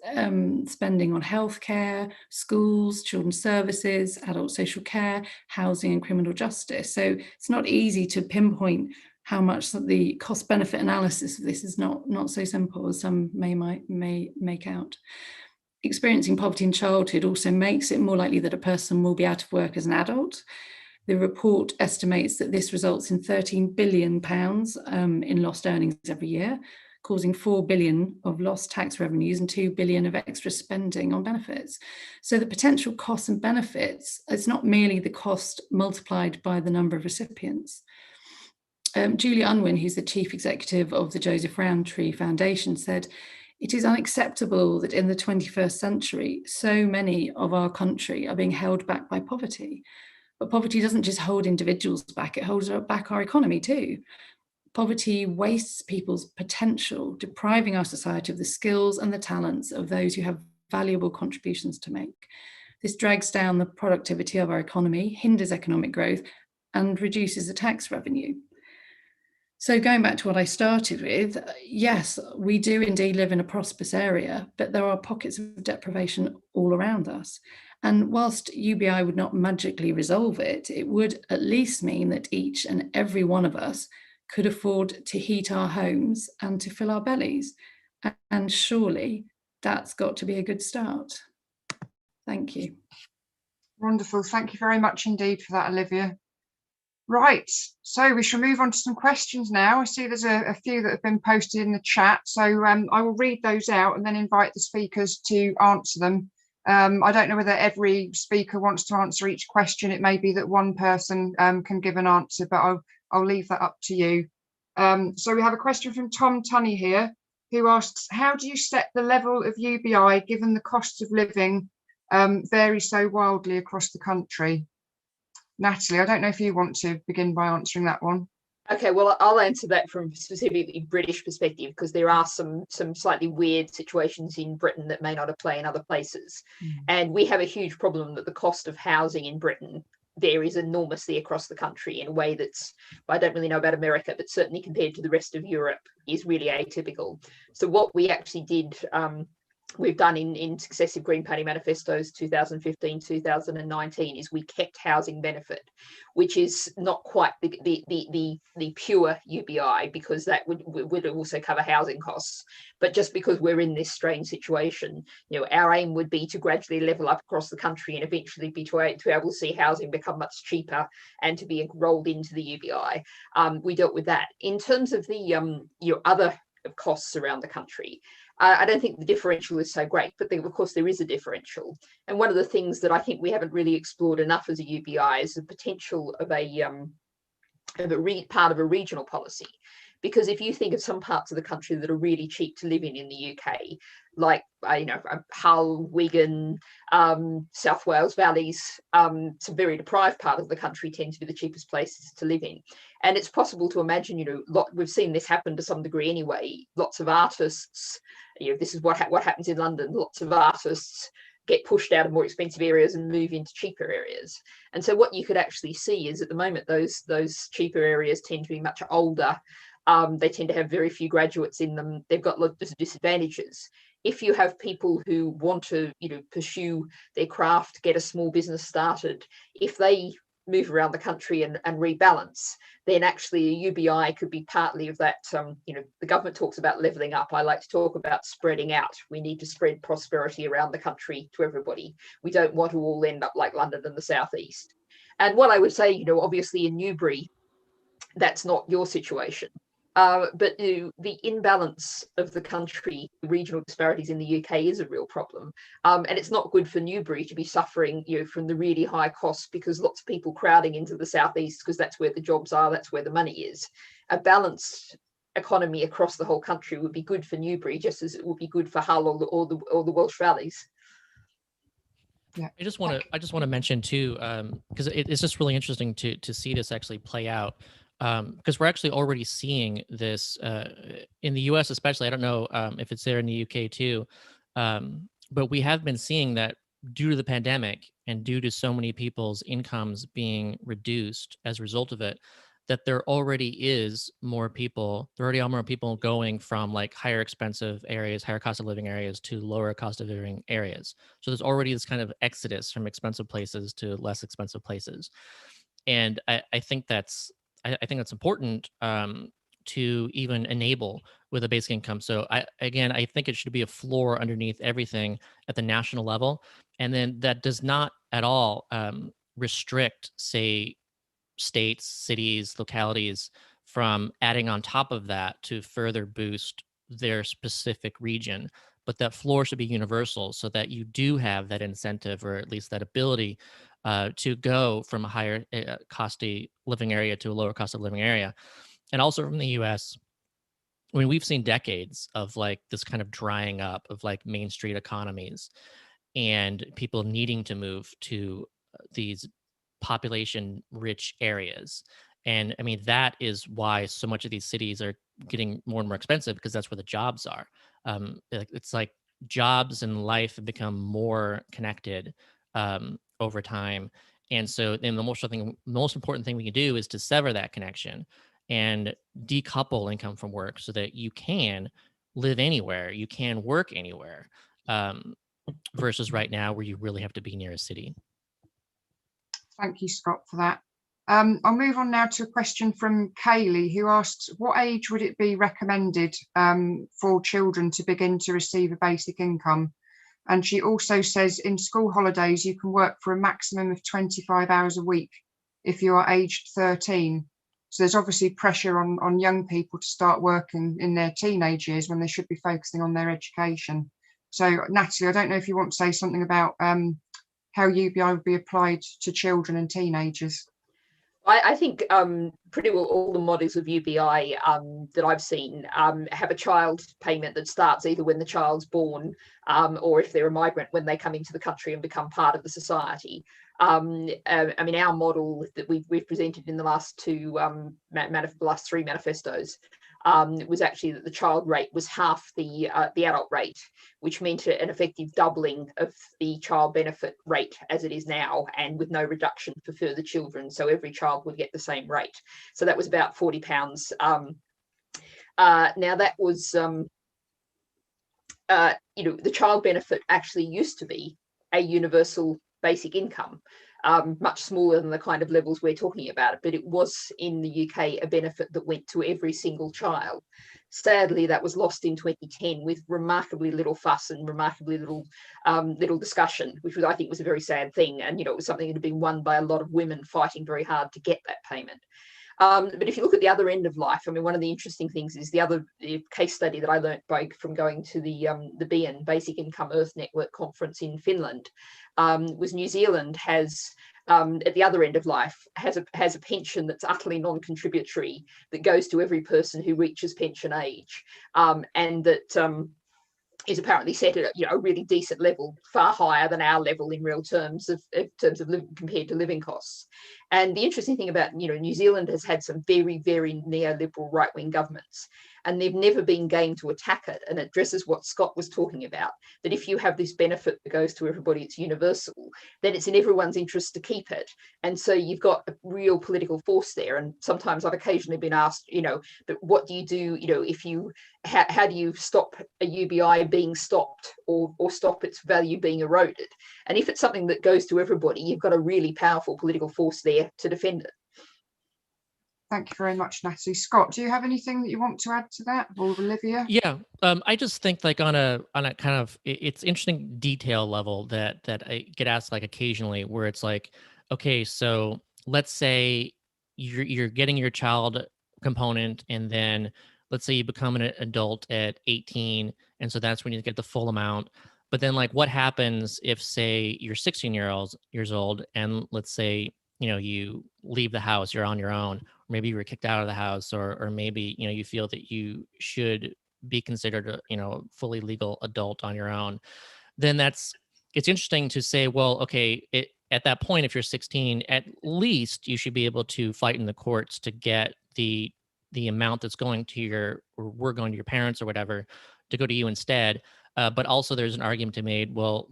spending on healthcare, schools, children's services, adult social care, housing and criminal justice. So it's not easy to pinpoint how much the cost benefit analysis of this is not so simple as some may make out. Experiencing poverty in childhood also makes it more likely that a person will be out of work as an adult. The report estimates that this results in £13 billion in lost earnings every year, causing 4 billion of lost tax revenues and 2 billion of extra spending on benefits. So the potential costs and benefits, it's not merely the cost multiplied by the number of recipients. Julia Unwin, who's the chief executive of the Joseph Rowntree Foundation, said, "It is unacceptable that in the 21st century, so many of our country are being held back by poverty. But poverty doesn't just hold individuals back, it holds back our economy too. Poverty wastes people's potential, depriving our society of the skills and the talents of those who have valuable contributions to make. This drags down the productivity of our economy, hinders economic growth, and reduces the tax revenue." So going back to what I started with, yes, we do indeed live in a prosperous area, but there are pockets of deprivation all around us. And whilst UBI would not magically resolve it, it would at least mean that each and every one of us could afford to heat our homes and to fill our bellies. And surely that's got to be a good start. Thank you. Wonderful. Thank you very much indeed for that, Olivia. Right, so we shall move on to some questions now. I see there's a few that have been posted in the chat, so I will read those out and then invite the speakers to answer them. I don't know whether every speaker wants to answer each question. It may be that one person can give an answer, but I'll leave that up to you. So we have a question from Tom Tunney here, who asks, how do you set the level of UBI given the cost of living vary so wildly across the country? Natalie, I don't know if you want to begin by answering that one. Okay, well, I'll answer that from specifically British perspective, because there are some slightly weird situations in Britain that may not apply in other places. And we have a huge problem that the cost of housing in Britain varies enormously across the country in a way that's, I don't really know about America, but certainly compared to the rest of Europe is really atypical. So what we actually did, we've done in successive Green Party manifestos 2015, 2019, is we kept housing benefit, which is not quite the pure UBI, because that would also cover housing costs. But just because we're in this strange situation, you know, our aim would be to gradually level up across the country and eventually be to able to see housing become much cheaper and to be rolled into the UBI. We dealt with that. In terms of the your other costs around the country, I don't think the differential is so great, but of course there is a differential. And one of the things that I think we haven't really explored enough as a UBI is the potential of part of a regional policy. Because if you think of some parts of the country that are really cheap to live in the UK, like Hull, Wigan, South Wales valleys, some very deprived part of the country tend to be the cheapest places to live in. And it's possible to imagine, we've seen this happen to some degree anyway. Lots of artists, this is what happens in London. Lots of artists get pushed out of more expensive areas and move into cheaper areas. And so what you could actually see is at the moment, those cheaper areas tend to be much older. They tend to have very few graduates in them. They've got lots of disadvantages. if you have people who want to, pursue their craft, get a small business started, if they move around the country and rebalance, then actually a UBI could be partly of that. The government talks about levelling up. I like to talk about spreading out. We need to spread prosperity around the country to everybody. We don't want to all end up like London and the southeast. And what I would say, obviously in Newbury, that's not your situation. But the imbalance of the country, regional disparities in the UK is a real problem. And it's not good for Newbury to be suffering, from the really high costs, because lots of people crowding into the southeast because that's where the jobs are, that's where the money is. A balanced economy across the whole country would be good for Newbury, just as it would be good for Hull or the Welsh Valleys. Yeah. I just want to mention too, because it's just really interesting to see this actually play out. Because we're actually already seeing this in the US, especially. I don't know if it's there in the UK too, but we have been seeing that due to the pandemic and due to so many people's incomes being reduced as a result of it, that there already is more people. There already are more people going from like higher expensive areas, higher cost of living areas to lower cost of living areas. So there's already this kind of exodus from expensive places to less expensive places, and I think that's important to even enable with a basic income. So I think it should be a floor underneath everything at the national level. And then that does not at all restrict, say, states, cities, localities from adding on top of that to further boost their specific region. But that floor should be universal so that you do have that incentive, or at least that ability to go from a higher costly living area to a lower cost of living area. And also from the US, I mean, we've seen decades of like this kind of drying up of like Main Street economies and people needing to move to these population rich areas. And I mean, that is why so much of these cities are getting more and more expensive, because that's where the jobs are. It's like jobs and life have become more connected over time. And so then the most important thing we can do is to sever that connection and decouple income from work so that you can live anywhere, you can work anywhere, versus right now where you really have to be near a city. Thank you, Scott, for that. I'll move on now to a question from Kaylee, who asks, what age would it be recommended for children to begin to receive a basic income? And she also says in school holidays, you can work for a maximum of 25 hours a week if you are aged 13. So there's obviously pressure on young people to start working in their teenage years when they should be focusing on their education. So Natalie, I don't know if you want to say something about how UBI would be applied to children and teenagers. I think pretty well all the models of UBI that I've seen have a child payment that starts either when the child's born or if they're a migrant when they come into the country and become part of the society. I mean, our model that we've presented in the last last three manifestos was actually that the child rate was half the adult rate, which meant an effective doubling of the child benefit rate as it is now, and with no reduction for further children. So every child would get the same rate. So that was about £40. Now that was, the child benefit actually used to be a universal basic income. Much smaller than the kind of levels we're talking about, but it was in the UK a benefit that went to every single child. Sadly, that was lost in 2010 with remarkably little fuss and remarkably little discussion, which I think was a very sad thing. And it was something that had been won by a lot of women fighting very hard to get that payment. But if you look at the other end of life, I mean, one of the interesting things is the case study that I learnt from going to the BN Basic Income Earth Network conference in Finland, was New Zealand has at the other end of life has a pension that's utterly non-contributory that goes to every person who reaches pension age, and that is apparently set at a really decent level, far higher than our level in real terms of living compared to living costs. And the interesting thing about New Zealand has had some very, very neoliberal right-wing governments, and they've never been game to attack it. And it addresses what Scott was talking about, that if you have this benefit that goes to everybody, it's universal, then it's in everyone's interest to keep it. And so you've got a real political force there. And sometimes I've occasionally been asked, but what do you do, if you, how do you stop a UBI being stopped or stop its value being eroded? And if it's something that goes to everybody, you've got a really powerful political force there to defend it. Thank you very much, Natalie. Scott, do you have anything that you want to add to that, or Olivia? Yeah, I just think like on a kind of it's interesting detail level that I get asked like occasionally, where it's like, okay, so let's say you're getting your child component, and then let's say you become an adult at 18, and so that's when you get the full amount. But then like what happens if, say, you're 16 years old, and let's say you leave the house, you're on your own, or maybe you were kicked out of the house, or maybe you feel that you should be considered a fully legal adult on your own. Then it's interesting to say, well, okay, at that point, if you're 16, at least you should be able to fight in the courts to get the amount that's going to we're going to your parents or whatever, to go to you instead. But also there's an argument to be made, well,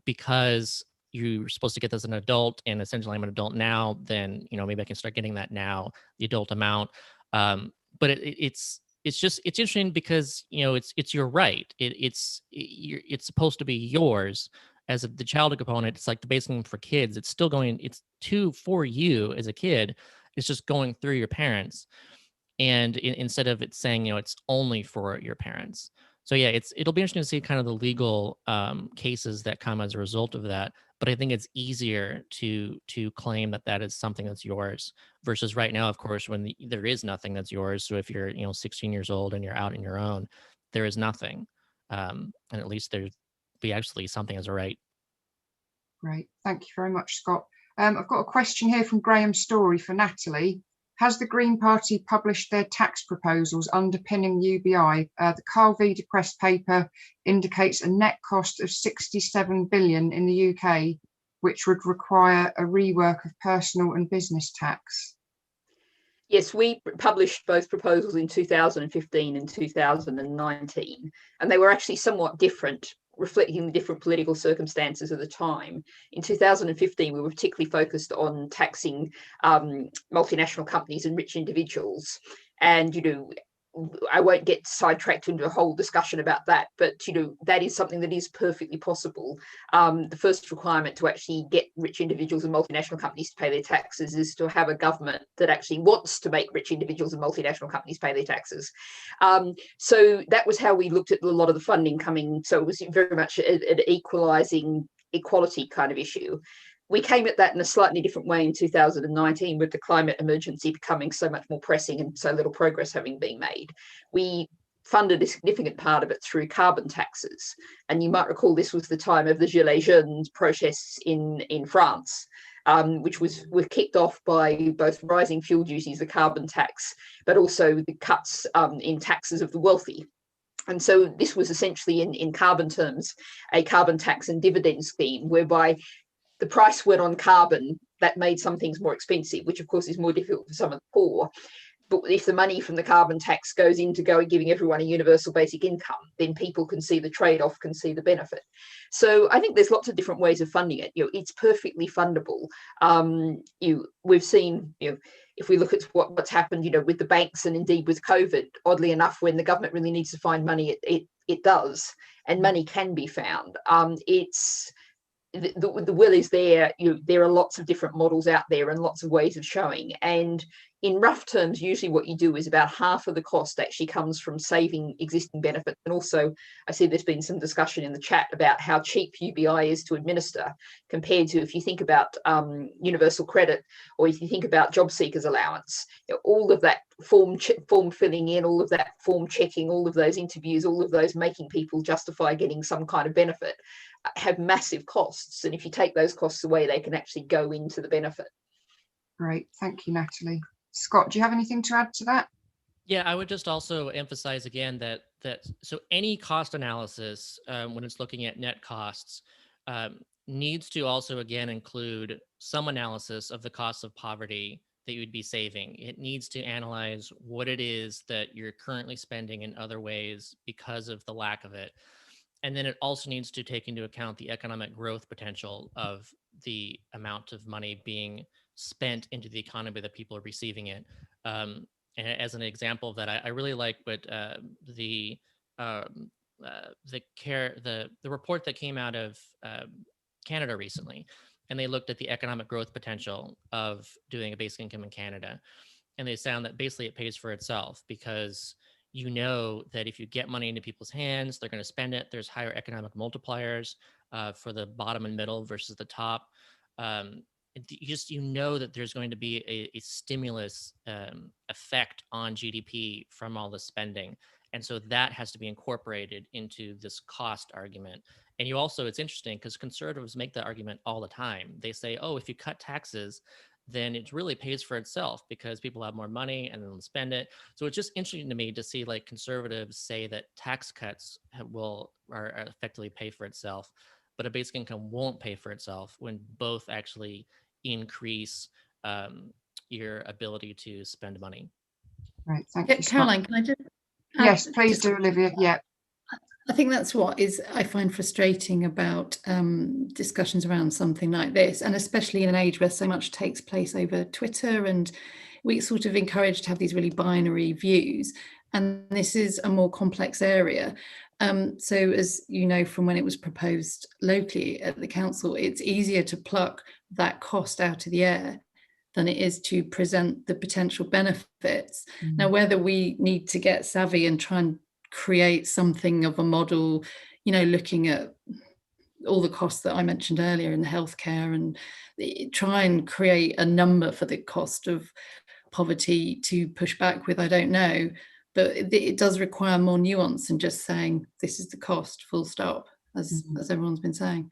because you're supposed to get this as an adult, and essentially I'm an adult now, then maybe I can start getting that now, the adult amount. But it's interesting because it's your right. It's supposed to be yours as the child component. It's like the basic income for kids. It's still going. It's for you as a kid. It's just going through your parents, and instead of it saying it's only for your parents. So yeah, it'll be interesting to see kind of the legal cases that come as a result of that. But I think it's easier to claim that is something that's yours, versus right now, of course, when there is nothing that's yours. So if you're 16 years old and you're out on your own, there is nothing, and at least there's be actually something as a right. Great, thank you very much, Scott. I've got a question here from Graham Story for Natalie. Has the Green Party published their tax proposals underpinning UBI? The Carl Vida Press paper indicates a net cost of 67 billion in the UK, which would require a rework of personal and business tax. Yes, we published both proposals in 2015 and 2019, and they were actually somewhat different, reflecting the different political circumstances of the time. In 2015, we were particularly focused on taxing multinational companies and rich individuals. And, I won't get sidetracked into a whole discussion about that, but, that is something that is perfectly possible. The first requirement to actually get rich individuals and multinational companies to pay their taxes is to have a government that actually wants to make rich individuals and multinational companies pay their taxes. So that was how we looked at a lot of the funding coming. So it was very much an equalising equality kind of issue. We came at that in a slightly different way in 2019, with the climate emergency becoming so much more pressing and so little progress having been made. We funded a significant part of it through carbon taxes. And you might recall this was the time of the Gilets jaunes protests in France, which were kicked off by both rising fuel duties, the carbon tax, but also the cuts in taxes of the wealthy. And so this was essentially, in carbon terms, a carbon tax and dividend scheme whereby the price went on carbon. That made some things more expensive, which of course is more difficult for some of the poor. But if the money from the carbon tax goes into giving everyone a universal basic income, then people can see the trade-off, can see the benefit. So I think there's lots of different ways of funding it. It's perfectly fundable. We've seen, if we look at what's happened, with the banks and indeed with COVID, oddly enough, when the government really needs to find money, it does, and money can be found. The will is there. There are lots of different models out there and lots of ways of showing. And in rough terms, usually what you do is about half of the cost actually comes from saving existing benefits. And also, I see there's been some discussion in the chat about how cheap UBI is to administer compared to if you think about universal credit, or if you think about job seekers allowance. All of that form filling in, all of that form checking, all of those interviews, all of those making people justify getting some kind of benefit have massive costs. And if you take those costs away, they can actually go into the benefit. Great, thank you, Natalie. Scott, do you have anything to add to that? Yeah, I would just also emphasize again that so any cost analysis, when it's looking at net costs, needs to also again include some analysis of the costs of poverty that you would be saving. It needs to analyze what it is that you're currently spending in other ways because of the lack of it. And then it also needs to take into account the economic growth potential of the amount of money being spent into the economy that people are receiving it. And as an example of that, I really like what the report that came out of Canada recently, and they looked at the economic growth potential of doing a basic income in Canada, and they found that basically it pays for itself because you know that if you get money into people's hands, they're going to spend it. There's higher economic multipliers for the bottom and middle versus the top. You know that there's going to be a stimulus effect on GDP from all the spending. And so that has to be incorporated into this cost argument. And you also, it's interesting because conservatives make that argument all the time. They say, oh, if you cut taxes, then it really pays for itself because people have more money and then they'll spend it. So it's just interesting to me to see like conservatives say that tax cuts are effectively pay for itself, but a basic income won't pay for itself when both actually increase your ability to spend money. Right, thank Yeah, you, Scott. Caroline, can I just Yes, please do, Olivia. Yeah. I think that's what I find frustrating about discussions around something like this, and especially in an age where so much takes place over Twitter, and we sort of encourage to have these really binary views. And this is a more complex area. So as you know, from when it was proposed locally at the council, it's easier to pluck that cost out of the air than it is to present the potential benefits. Now, whether we need to get savvy and try and create something of a model, looking at all the costs that I mentioned earlier in the healthcare, and try and create a number for the cost of poverty to push back with, I don't know. But it does require more nuance than just saying this is the cost, full stop, as everyone's been saying.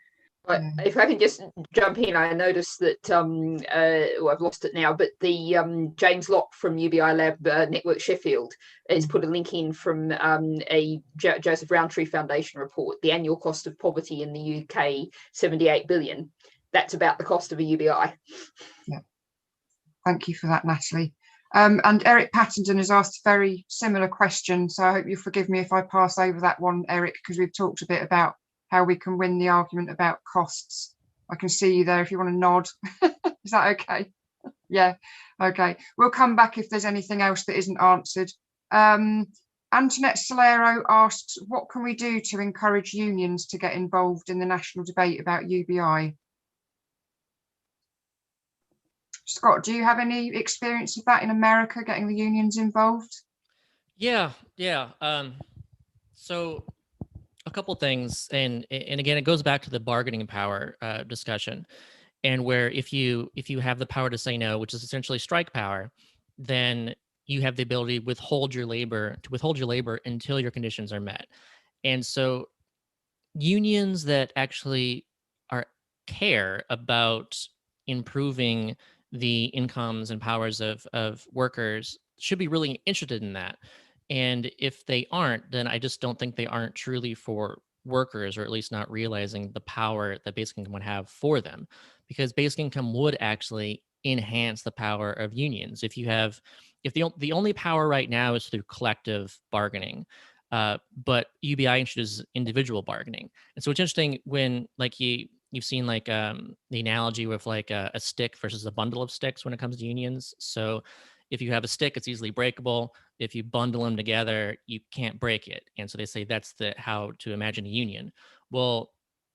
If I can just jump in, I noticed that I've lost it now, but the James Locke from UBI Lab Network Sheffield has put a link in from a Joseph Rowntree Foundation report, the annual cost of poverty in the UK, 78 billion. That's about the cost of a UBI. Yeah. Thank you for that, Natalie. And Eric Pattenden has asked a very similar question, so I hope you'll forgive me if I pass over that one, Eric, because we've talked a bit about how we can win the argument about costs. I can see you there if you want to nod. Is that okay? Yeah, okay. We'll come back if there's anything else that isn't answered. Antoinette Solero asks, what can we do to encourage unions to get involved in the national debate about UBI? Scott, do you have any experience of that in America, getting the unions involved? Yeah. So a couple things, and again, it goes back to the bargaining power discussion, and where if you have the power to say no, which is essentially strike power, then you have the ability to withhold your labor until your conditions are met. And so unions that actually care about improving the incomes and powers of workers should be really interested in that. And if they aren't, then I just don't think they aren't truly for workers, or at least not realizing the power that basic income would have for them, because basic income would actually enhance the power of unions. If the only power right now is through collective bargaining, but UBI introduces individual bargaining. And so it's interesting when you've seen the analogy with a stick versus a bundle of sticks when it comes to unions. So if you have a stick, it's easily breakable. If you bundle them together, you can't break it. And so they say that's how to imagine a union. Well,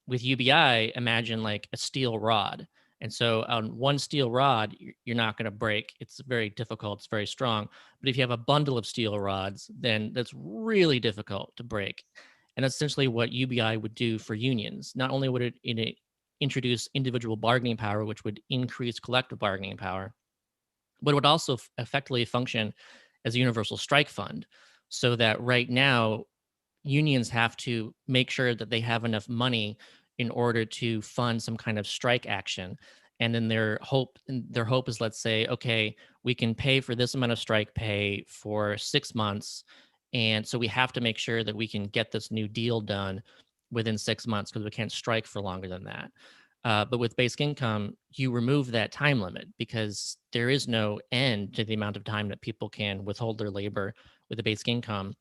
with UBI, imagine like a steel rod. And so on one steel rod, you're not going to break. It's very difficult. It's very strong. But if you have a bundle of steel rods, then that's really difficult to break. And that's essentially what UBI would do for unions. Not only would it introduce individual bargaining power, which would increase collective bargaining power, but it would also effectively function as a universal strike fund, so that right now unions have to make sure that they have enough money in order to fund some kind of strike action. And then their hope is, let's say, okay, we can pay for this amount of strike pay for 6 months. And so we have to make sure that we can get this new deal done within 6 months because we can't strike for longer than that. But with basic income, you remove that time limit because there is no end to the amount of time that people can withhold their labor with a basic income.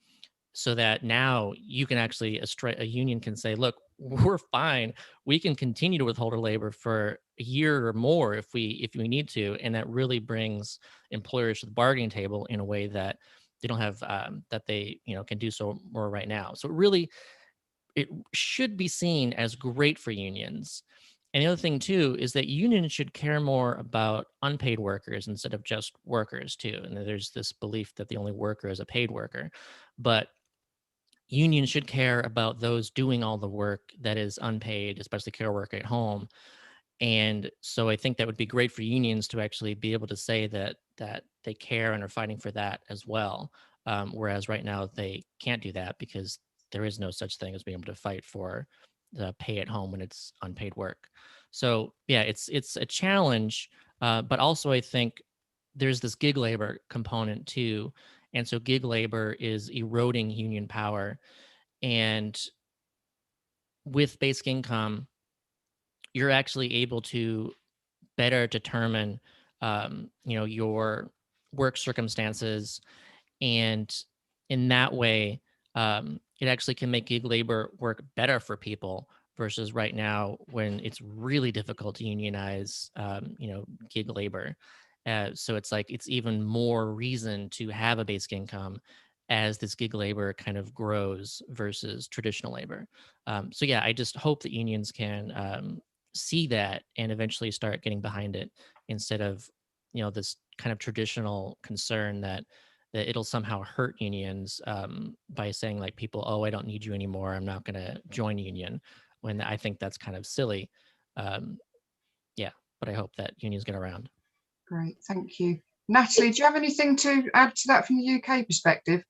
So that now you can actually, a union can say, look, we're fine. We can continue to withhold our labor for a year or more if we need to. And that really brings employers to the bargaining table in a way that they don't have, that they, can do so more right now. So it should be seen as great for unions. And the other thing too is that unions should care more about unpaid workers instead of just workers too. And there's this belief that the only worker is a paid worker, but unions should care about those doing all the work that is unpaid, especially care work at home. And so I think that would be great for unions to actually be able to say that they care and are fighting for that as well. Whereas right now they can't do that because there is no such thing as being able to fight for the pay at home when it's unpaid work. So yeah, it's a challenge, but also I think there's this gig labor component too. And so gig labor is eroding union power. And with basic income, you're actually able to better determine, your work circumstances. And in that way, it actually can make gig labor work better for people versus right now when it's really difficult to unionize, gig labor. So it's like it's even more reason to have a basic income as this gig labor kind of grows versus traditional labor. So yeah, I just hope that unions can see that and eventually start getting behind it instead of this kind of traditional concern that it'll somehow hurt unions by saying like people, oh, I don't need you anymore, I'm not going to join union, when I think that's kind of silly. Yeah, but I hope that unions get around. Great, thank you. Natalie, do you have anything to add to that from the UK perspective?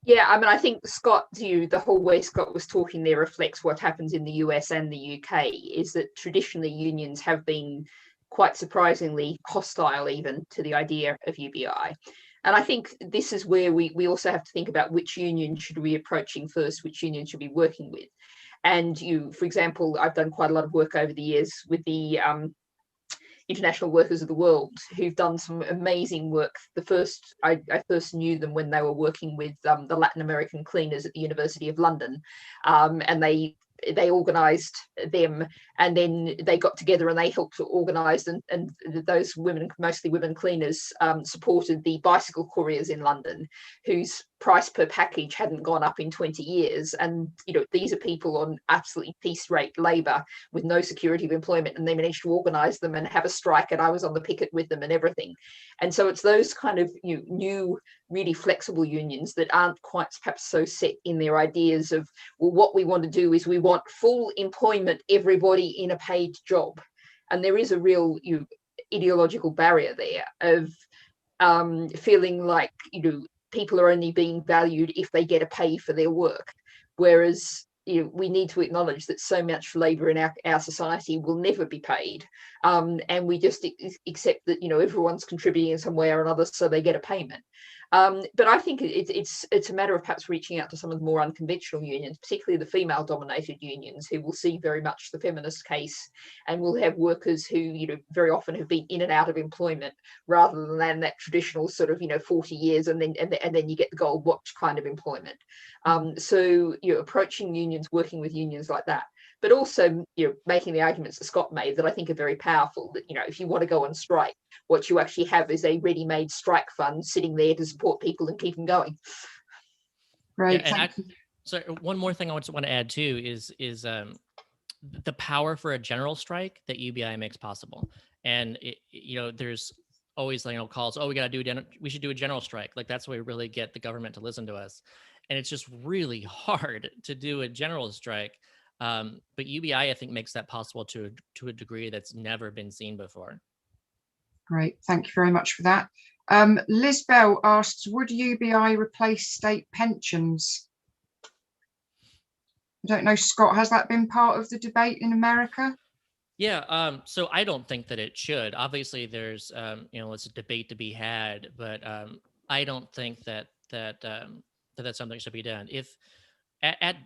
Yeah, I mean, I think Scott's view, the whole way Scott was talking there, reflects what happens in the US and the UK, is that traditionally unions have been quite surprisingly hostile even to the idea of UBI. And I think this is where we also have to think about which union should we be approaching first, which union should we be working with. And for example, I've done quite a lot of work over the years with the International Workers of the World, who've done some amazing work. I first knew them when they were working with the Latin American cleaners at the University of London, and they organised them, and then they got together and they helped to organise, and those women, mostly women cleaners, supported the bicycle couriers in London, whose price per package hadn't gone up in 20 years. And these are people on absolutely piece rate labour with no security of employment, and they managed to organise them and have a strike, and I was on the picket with them and everything. And so it's those kind of new, really flexible unions that aren't quite perhaps so set in their ideas of, well, what we want to do is we want full employment, everybody in a paid job. And there is a real ideological barrier there of feeling like people are only being valued if they get a pay for their work, whereas we need to acknowledge that so much labour in our society will never be paid, and we just accept that everyone's contributing in some way or another, so they get a payment. But I think it's a matter of perhaps reaching out to some of the more unconventional unions, particularly the female-dominated unions, who will see very much the feminist case, and will have workers who very often have been in and out of employment, rather than that traditional sort of 40 years and then you get the gold watch kind of employment. So approaching unions, working with unions like that, but also making the arguments that Scott made that I think are very powerful, that if you want to go on strike, what you actually have is a ready-made strike fund sitting there to support people and keep them going. Right. Yeah, so one more thing I want to add too is the power for a general strike that UBI makes possible. And there's always calls, oh, we should do a general strike. Like that's where we really get the government to listen to us. And it's just really hard to do a general strike. But UBI, I think, makes that possible to a degree that's never been seen before. Great, thank you very much for that. Liz Bell asks, would UBI replace state pensions? I don't know, Scott, has that been part of the debate in America? Yeah, so I don't think that it should. Obviously, there's it's a debate to be had, but I don't think that that's something that should be done. If at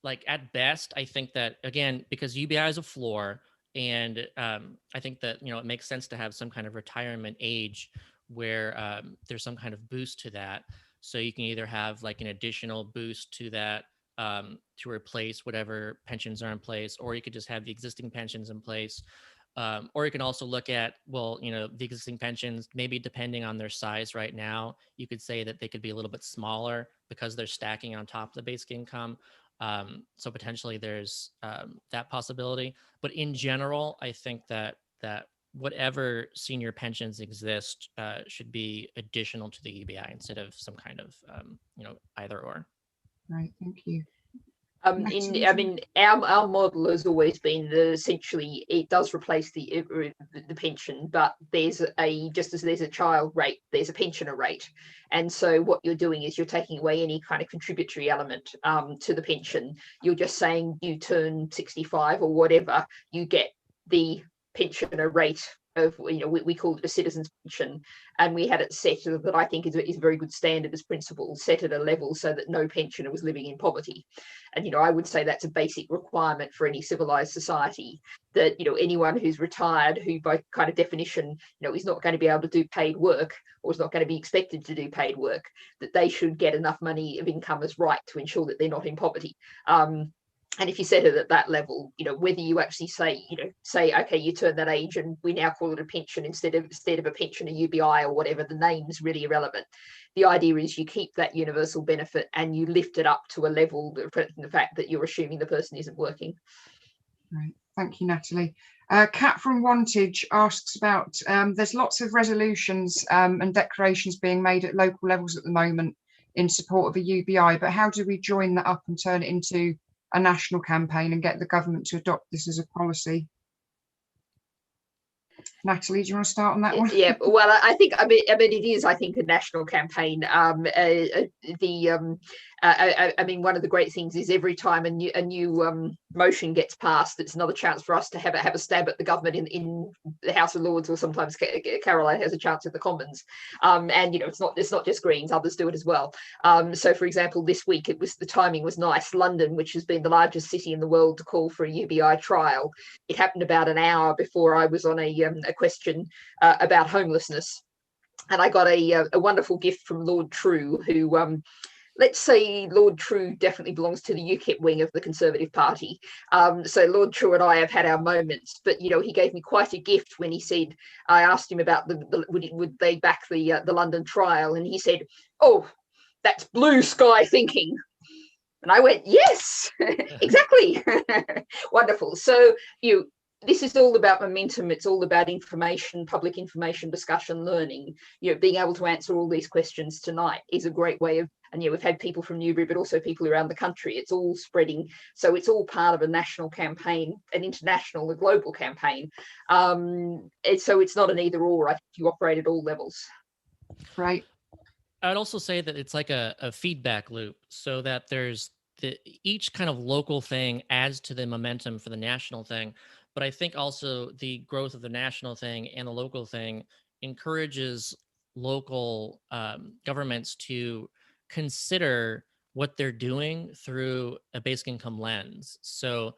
like at best, I think that, again, because UBI is a floor, and I think that, it makes sense to have some kind of retirement age where there's some kind of boost to that. So you can either have like an additional boost to that to replace whatever pensions are in place, or you could just have the existing pensions in place. Or you can also look at, well, the existing pensions, maybe depending on their size right now, you could say that they could be a little bit smaller because they're stacking on top of the basic income. So potentially there's that possibility. But in general, I think that whatever senior pensions exist should be additional to the UBI instead of some kind of, either or. Right, thank you. I mean, our model has always been that essentially it does replace the pension, but there's just as there's a child rate, there's a pensioner rate, and so what you're doing is you're taking away any kind of contributory element to the pension. You're just saying you turn 65 or whatever, you get the pensioner rate of, we call it a citizen's pension, and we had it set that I think is a very good standard as principle, set at a level so that no pensioner was living in poverty. And I would say that's a basic requirement for any civilized society, that anyone who's retired, who by kind of definition is not going to be able to do paid work, or is not going to be expected to do paid work, that they should get enough money of income as right to ensure that they're not in poverty. And if you set it at that level, whether you actually say, okay, you turn that age and we now call it a pension instead of a pension, a UBI or whatever, the name's really irrelevant. The idea is you keep that universal benefit and you lift it up to a level reflecting the fact that you're assuming the person isn't working. Right, thank you, Natalie. Kat from Wantage asks about, there's lots of resolutions and declarations being made at local levels at the moment in support of a UBI, but how do we join that up and turn it into a national campaign and get the government to adopt this as a policy? Natalie, do you want to start on that one? Yeah, well, I think, I mean, it is, I think, a national campaign. I mean, one of the great things is every time a new motion gets passed, it's another chance for us to have a stab at the government in the House of Lords, or sometimes Caroline has a chance at the Commons. And it's not just Greens; others do it as well. So, for example, this week the timing was nice. London, which has been the largest city in the world to call for a UBI trial, it happened about an hour before I was on a question about homelessness, and I got a wonderful gift from Lord True, who let's say Lord True definitely belongs to the UKIP wing of the Conservative Party. So Lord True and I have had our moments, but he gave me quite a gift when he said, I asked him about would they back the London trial, and he said, "Oh, that's blue sky thinking." And I went, "Yes, exactly." Wonderful. So this is all about momentum. It's all about information, public information, discussion, learning. Being able to answer all these questions tonight is a great way of, and we've had people from Newbury, but also people around the country. It's all spreading. So it's all part of a national campaign, an international, a global campaign. So it's not an either or. I think you operate at all levels. Right. I'd also say that it's like a feedback loop, so that there's each kind of local thing adds to the momentum for the national thing. But I think also the growth of the national thing and the local thing encourages local governments to consider what they're doing through a basic income lens. So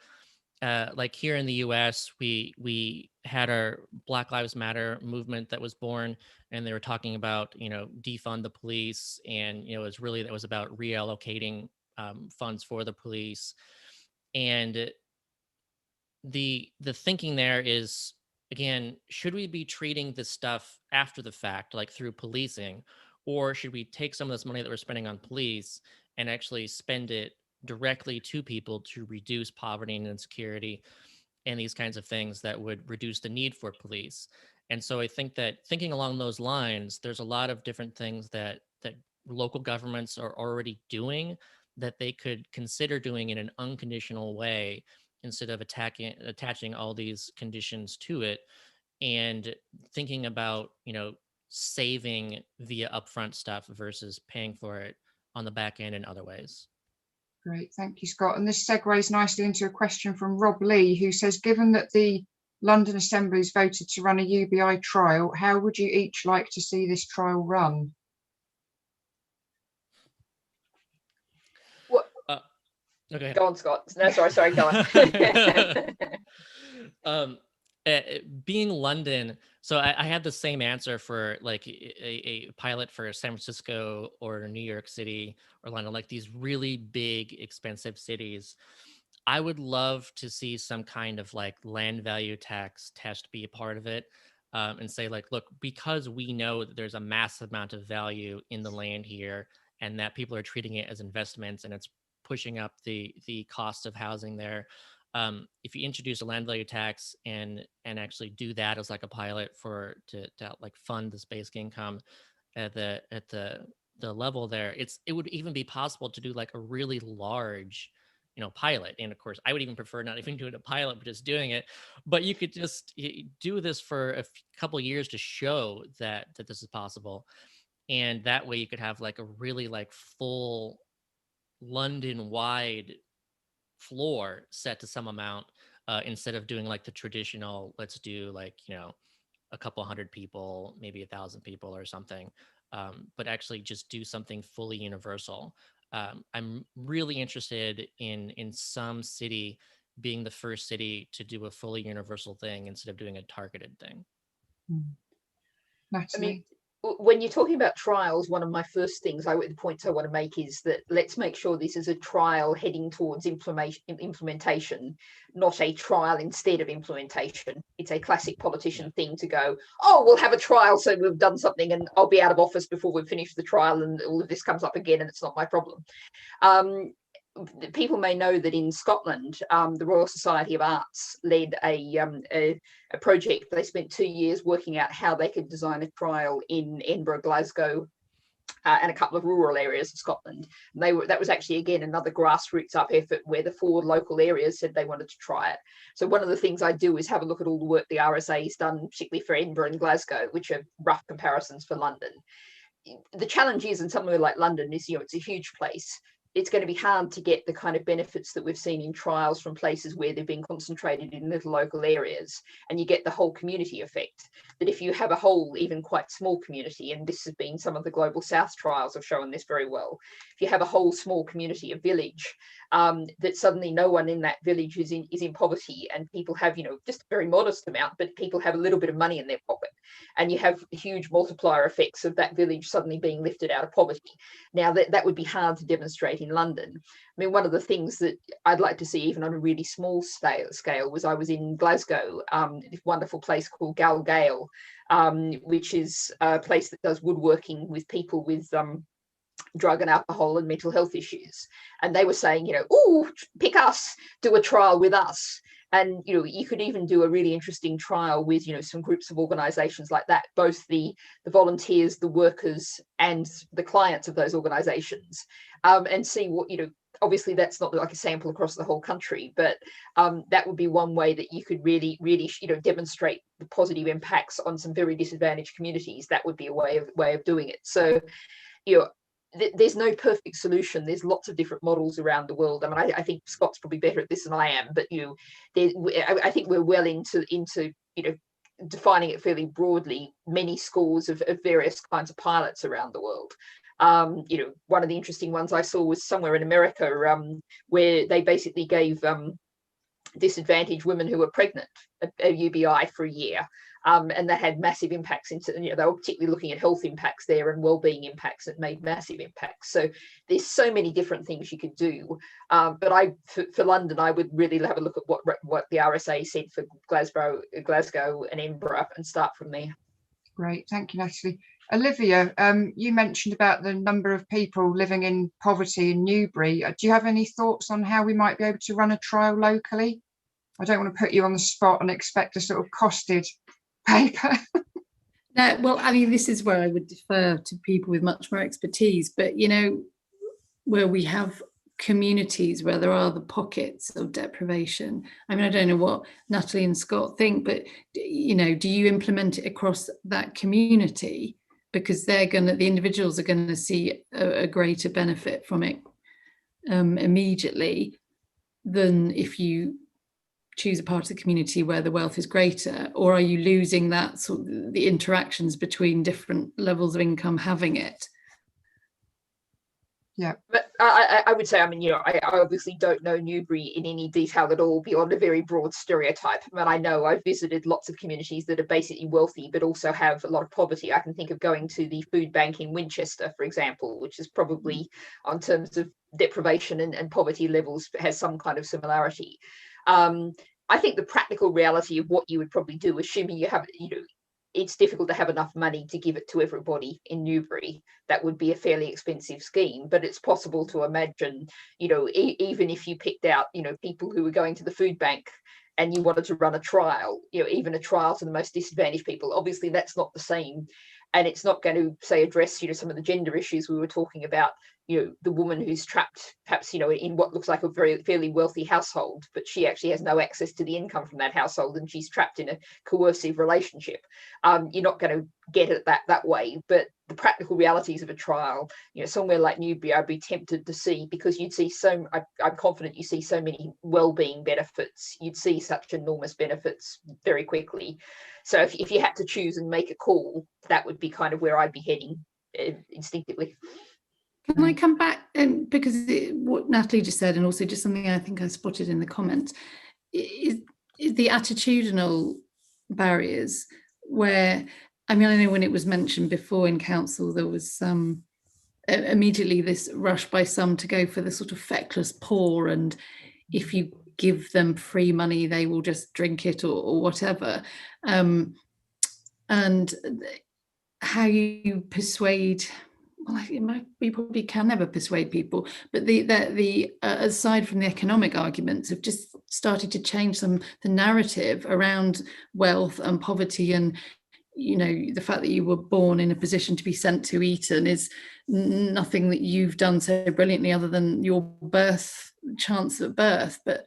like here in the US, we had our Black Lives Matter movement that was born, and they were talking about, defund the police. And, that was about reallocating funds for the police. And the thinking there is, again, should we be treating this stuff after the fact, like through policing, or should we take some of this money that we're spending on police and actually spend it directly to people to reduce poverty and insecurity and these kinds of things that would reduce the need for police? And so I think that thinking along those lines, there's a lot of different things that local governments are already doing that they could consider doing in an unconditional way, instead of attaching all these conditions to it, and thinking about, saving via upfront stuff versus paying for it on the back end in other ways. Great, thank you, Scott. And this segues nicely into a question from Rob Lee, who says, given that the London Assembly's voted to run a UBI trial, how would you each like to see this trial run? Okay. Go on, Scott. No, sorry, go on. Being London, so I had the same answer for like a pilot for San Francisco or New York City or London, like these really big, expensive cities. I would love to see some kind of like land value tax test be a part of it, and say like, look, because we know that there's a massive amount of value in the land here, and that people are treating it as investments, and it's pushing up the cost of housing there. If you introduce a land value tax and actually do that as like a pilot for to like fund the basic income at the level there, it would even be possible to do like a really large, pilot. And of course, I would even prefer not even doing a pilot, but just doing it. But you could just do this for a couple of years to show that this is possible, and that way you could have like a really like full London-wide floor set to some amount, instead of doing like the traditional, let's do like, a couple hundred people, maybe 1,000 people or something, but actually just do something fully universal. I'm really interested in some city being the first city to do a fully universal thing instead of doing a targeted thing. Natalie. I mean, when you're talking about trials, one of my first things, the points I want to make is that let's make sure this is a trial heading towards implementation, not a trial instead of implementation. It's a classic politician thing to go, oh, we'll have a trial, so we've done something and I'll be out of office before we've finished the trial and all of this comes up again and it's not my problem. People may know that in Scotland, the Royal Society of Arts led a project. They spent 2 years working out how they could design a trial in Edinburgh, Glasgow, and a couple of rural areas of Scotland. That was actually, again, another grassroots up effort where the 4 local areas said they wanted to try it. So one of the things I do is have a look at all the work the RSA has done, particularly for Edinburgh and Glasgow, which are rough comparisons for London. The challenge is in somewhere like London is, it's a huge place. It's going to be hard to get the kind of benefits that we've seen in trials from places where they've been concentrated in little local areas, and you get the whole community effect. That if you have a whole, even quite small community, and this has been some of the Global South trials have shown this very well, if you have a whole small community, a village, that suddenly no one in that village is in poverty, and people have, just a very modest amount, but people have a little bit of money in their pocket, and you have huge multiplier effects of that village suddenly being lifted out of poverty. Now that would be hard to demonstrate in London. I mean, one of the things that I'd like to see even on a really small scale was I was in Glasgow, this wonderful place called Galgale, which is a place that does woodworking with people with drug and alcohol and mental health issues. And they were saying, oh, pick us, do a trial with us. And, you could even do a really interesting trial with, some groups of organizations like that, both the volunteers, the workers, and the clients of those organizations, and see what, obviously that's not like a sample across the whole country, but that would be one way that you could really, demonstrate the positive impacts on some very disadvantaged communities. That would be a way of doing it. So, there's no perfect solution. There's lots of different models around the world. I mean, I think Scott's probably better at this than I am, but I think we're well into defining it fairly broadly. Many schools of various kinds of pilots around the world. One of the interesting ones I saw was somewhere in America, where they basically gave disadvantaged women who were pregnant a UBI for a year. And that had massive impacts into, they were particularly looking at health impacts there and well-being impacts that made massive impacts. So there's so many different things you could do. But for London, I would really have a look at what the RSA said for Glasgow and Edinburgh and start from there. Great, thank you, Natalie. Olivia, you mentioned about the number of people living in poverty in Newbury. Do you have any thoughts on how we might be able to run a trial locally? I don't want to put you on the spot and expect a sort of costed paper. No, well, I mean, this is where I would defer to people with much more expertise, but where we have communities where there are the pockets of deprivation. I mean, I don't know what Natalie and Scott think, but do you implement it across that community? Because the individuals are going to see a greater benefit from it immediately than if you choose a part of the community where the wealth is greater, or are you losing that sort of the interactions between different levels of income having it? But I would say, I mean, you know, I obviously don't know Newbury in any detail at all beyond a very broad stereotype. But I know I've visited lots of communities that are basically wealthy, but also have a lot of poverty. I can think of going to the food bank in Winchester, for example, which is probably, on terms of deprivation and poverty levels, has some kind of similarity. I think the practical reality of what you would probably do, assuming you have, you know, it's difficult to have enough money to give it to everybody in Newbury. That would be a fairly expensive scheme, but it's possible to imagine, you know, even if you picked out, you know, people who were going to the food bank and you wanted to run a trial, you know, even a trial to the most disadvantaged people, obviously that's not the same. And it's not going to, say, address, you know, some of the gender issues we were talking about, you know, the woman who's trapped, perhaps, you know, in what looks like a fairly wealthy household, but she actually has no access to the income from that household and she's trapped in a coercive relationship. You're not going to get it that way. But the practical realities of a trial, you know, somewhere like Newbury, I'd be tempted to see, because you'd see I'm confident you see so many well-being benefits. You'd see such enormous benefits very quickly. So if you had to choose and make a call, that would be kind of where I'd be heading instinctively. Can I come back, because what Natalie just said, and also just something I think I spotted in the comments, is the attitudinal barriers where, I mean, I know when it was mentioned before in council, there was immediately this rush by some to go for the sort of feckless poor, and if you give them free money, they will just drink it or whatever. And how you persuade, well, you probably can never persuade people, but the aside from the economic arguments, have just started to change the narrative around wealth and poverty, and, you know, the fact that you were born in a position to be sent to Eton is nothing that you've done so brilliantly other than your chance at birth. But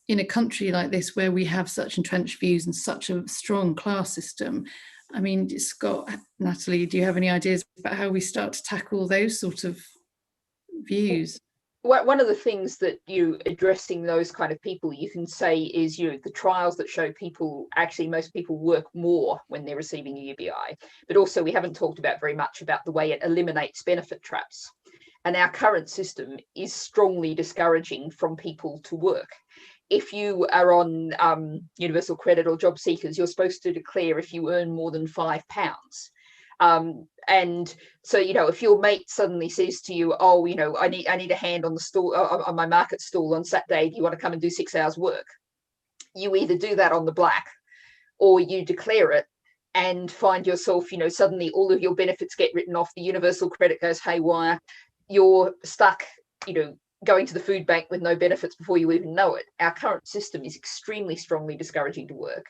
in a country like this, where we have such entrenched views and such a strong class system, I mean, Scott, Natalie, do you have any ideas about how we start to tackle those sort of views? One of the things that you addressing those kind of people, you can say, is, you know, the trials that show people, actually most people work more when they're receiving a UBI, but also we haven't talked about very much about the way it eliminates benefit traps. And our current system is strongly discouraging from people to work. If you are on universal credit or job seekers, you're supposed to declare if you earn more than £5. And so, you know, if your mate suddenly says to you, oh, you know, I need a hand on the stall, on my market stall on Saturday, do you want to come and do 6 hours work? You either do that on the black or you declare it and find yourself, you know, suddenly all of your benefits get written off, the universal credit goes haywire, you're stuck, you know, going to the food bank with no benefits before you even know it. Our current system is extremely strongly discouraging to work.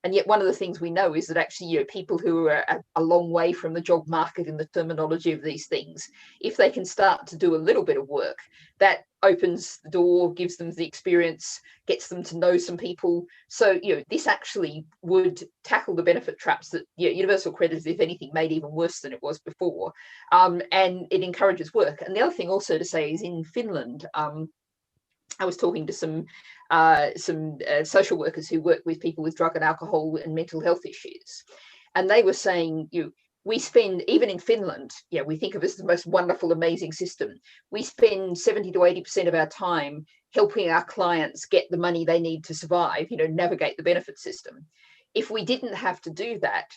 And yet one of the things we know is that actually, you know, people who are a long way from the job market in the terminology of these things, if they can start to do a little bit of work, that opens the door, gives them the experience, gets them to know some people. So, you know, this actually would tackle the benefit traps that, you know, universal credit, if anything, made even worse than it was before. And it encourages work. And the other thing also to say is in Finland, I was talking to some social workers who work with people with drug and alcohol and mental health issues. And they were saying, we spend, even in Finland, we think of it as the most wonderful, amazing system. We spend 70 to 80% of our time helping our clients get the money they need to survive, navigate the benefit system. If we didn't have to do that,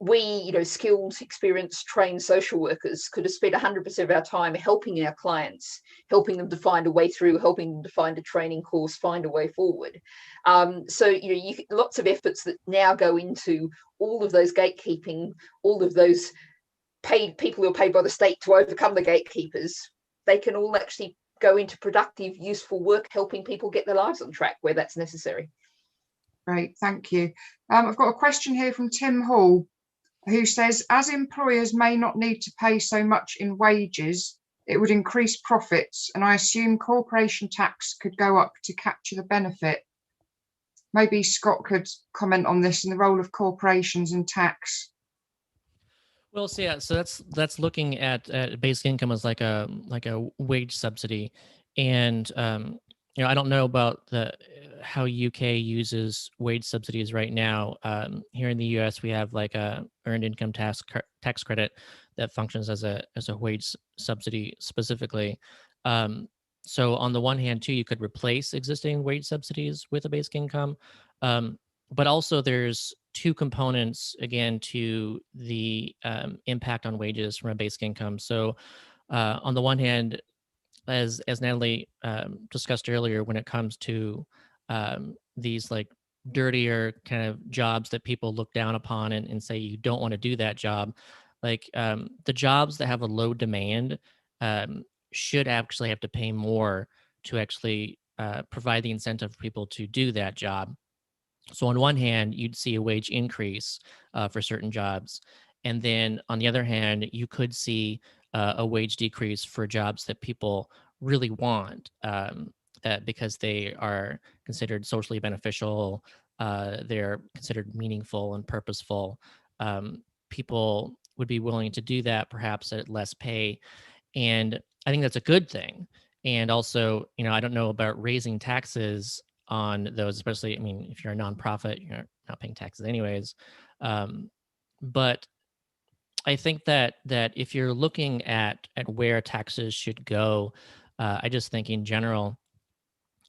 we, skilled, experienced, trained social workers could have spent 100% of our time helping our clients, helping them to find a way through, helping them to find a training course, find a way forward. So, lots of efforts that now go into all of those gatekeeping, all of those paid people who are paid by the state to overcome the gatekeepers, they can all actually go into productive, useful work, helping people get their lives on track where that's necessary. Great, thank you. I've got a question here from Tim Hall, who says, as employers may not need to pay so much in wages, it would increase profits, and I assume corporation tax could go up to capture the benefit. Maybe Scott could comment on this and the role of corporations in tax. Well, so that's looking at basic income as like a wage subsidy, and I don't know about how UK uses wage subsidies right now. Here in the US, we have like a earned income tax credit that functions as a wage subsidy specifically. So on the one hand, too, you could replace existing wage subsidies with a basic income, but also there's two components again to the impact on wages from a basic income. So on the one hand, as Natalie discussed earlier, when it comes to these like dirtier kind of jobs that people look down upon and say you don't want to do that job, like the jobs that have a low demand should actually have to pay more to actually provide the incentive for people to do that job. So on one hand, you'd see a wage increase for certain jobs. And then on the other hand, you could see a wage decrease for jobs that people really want, that because they are considered socially beneficial, they're considered meaningful and purposeful. People would be willing to do that perhaps at less pay. And I think that's a good thing. And also, I don't know about raising taxes on those, especially, I mean, if you're a nonprofit, you're not paying taxes anyways. But I think that if you're looking at where taxes should go, I just think in general,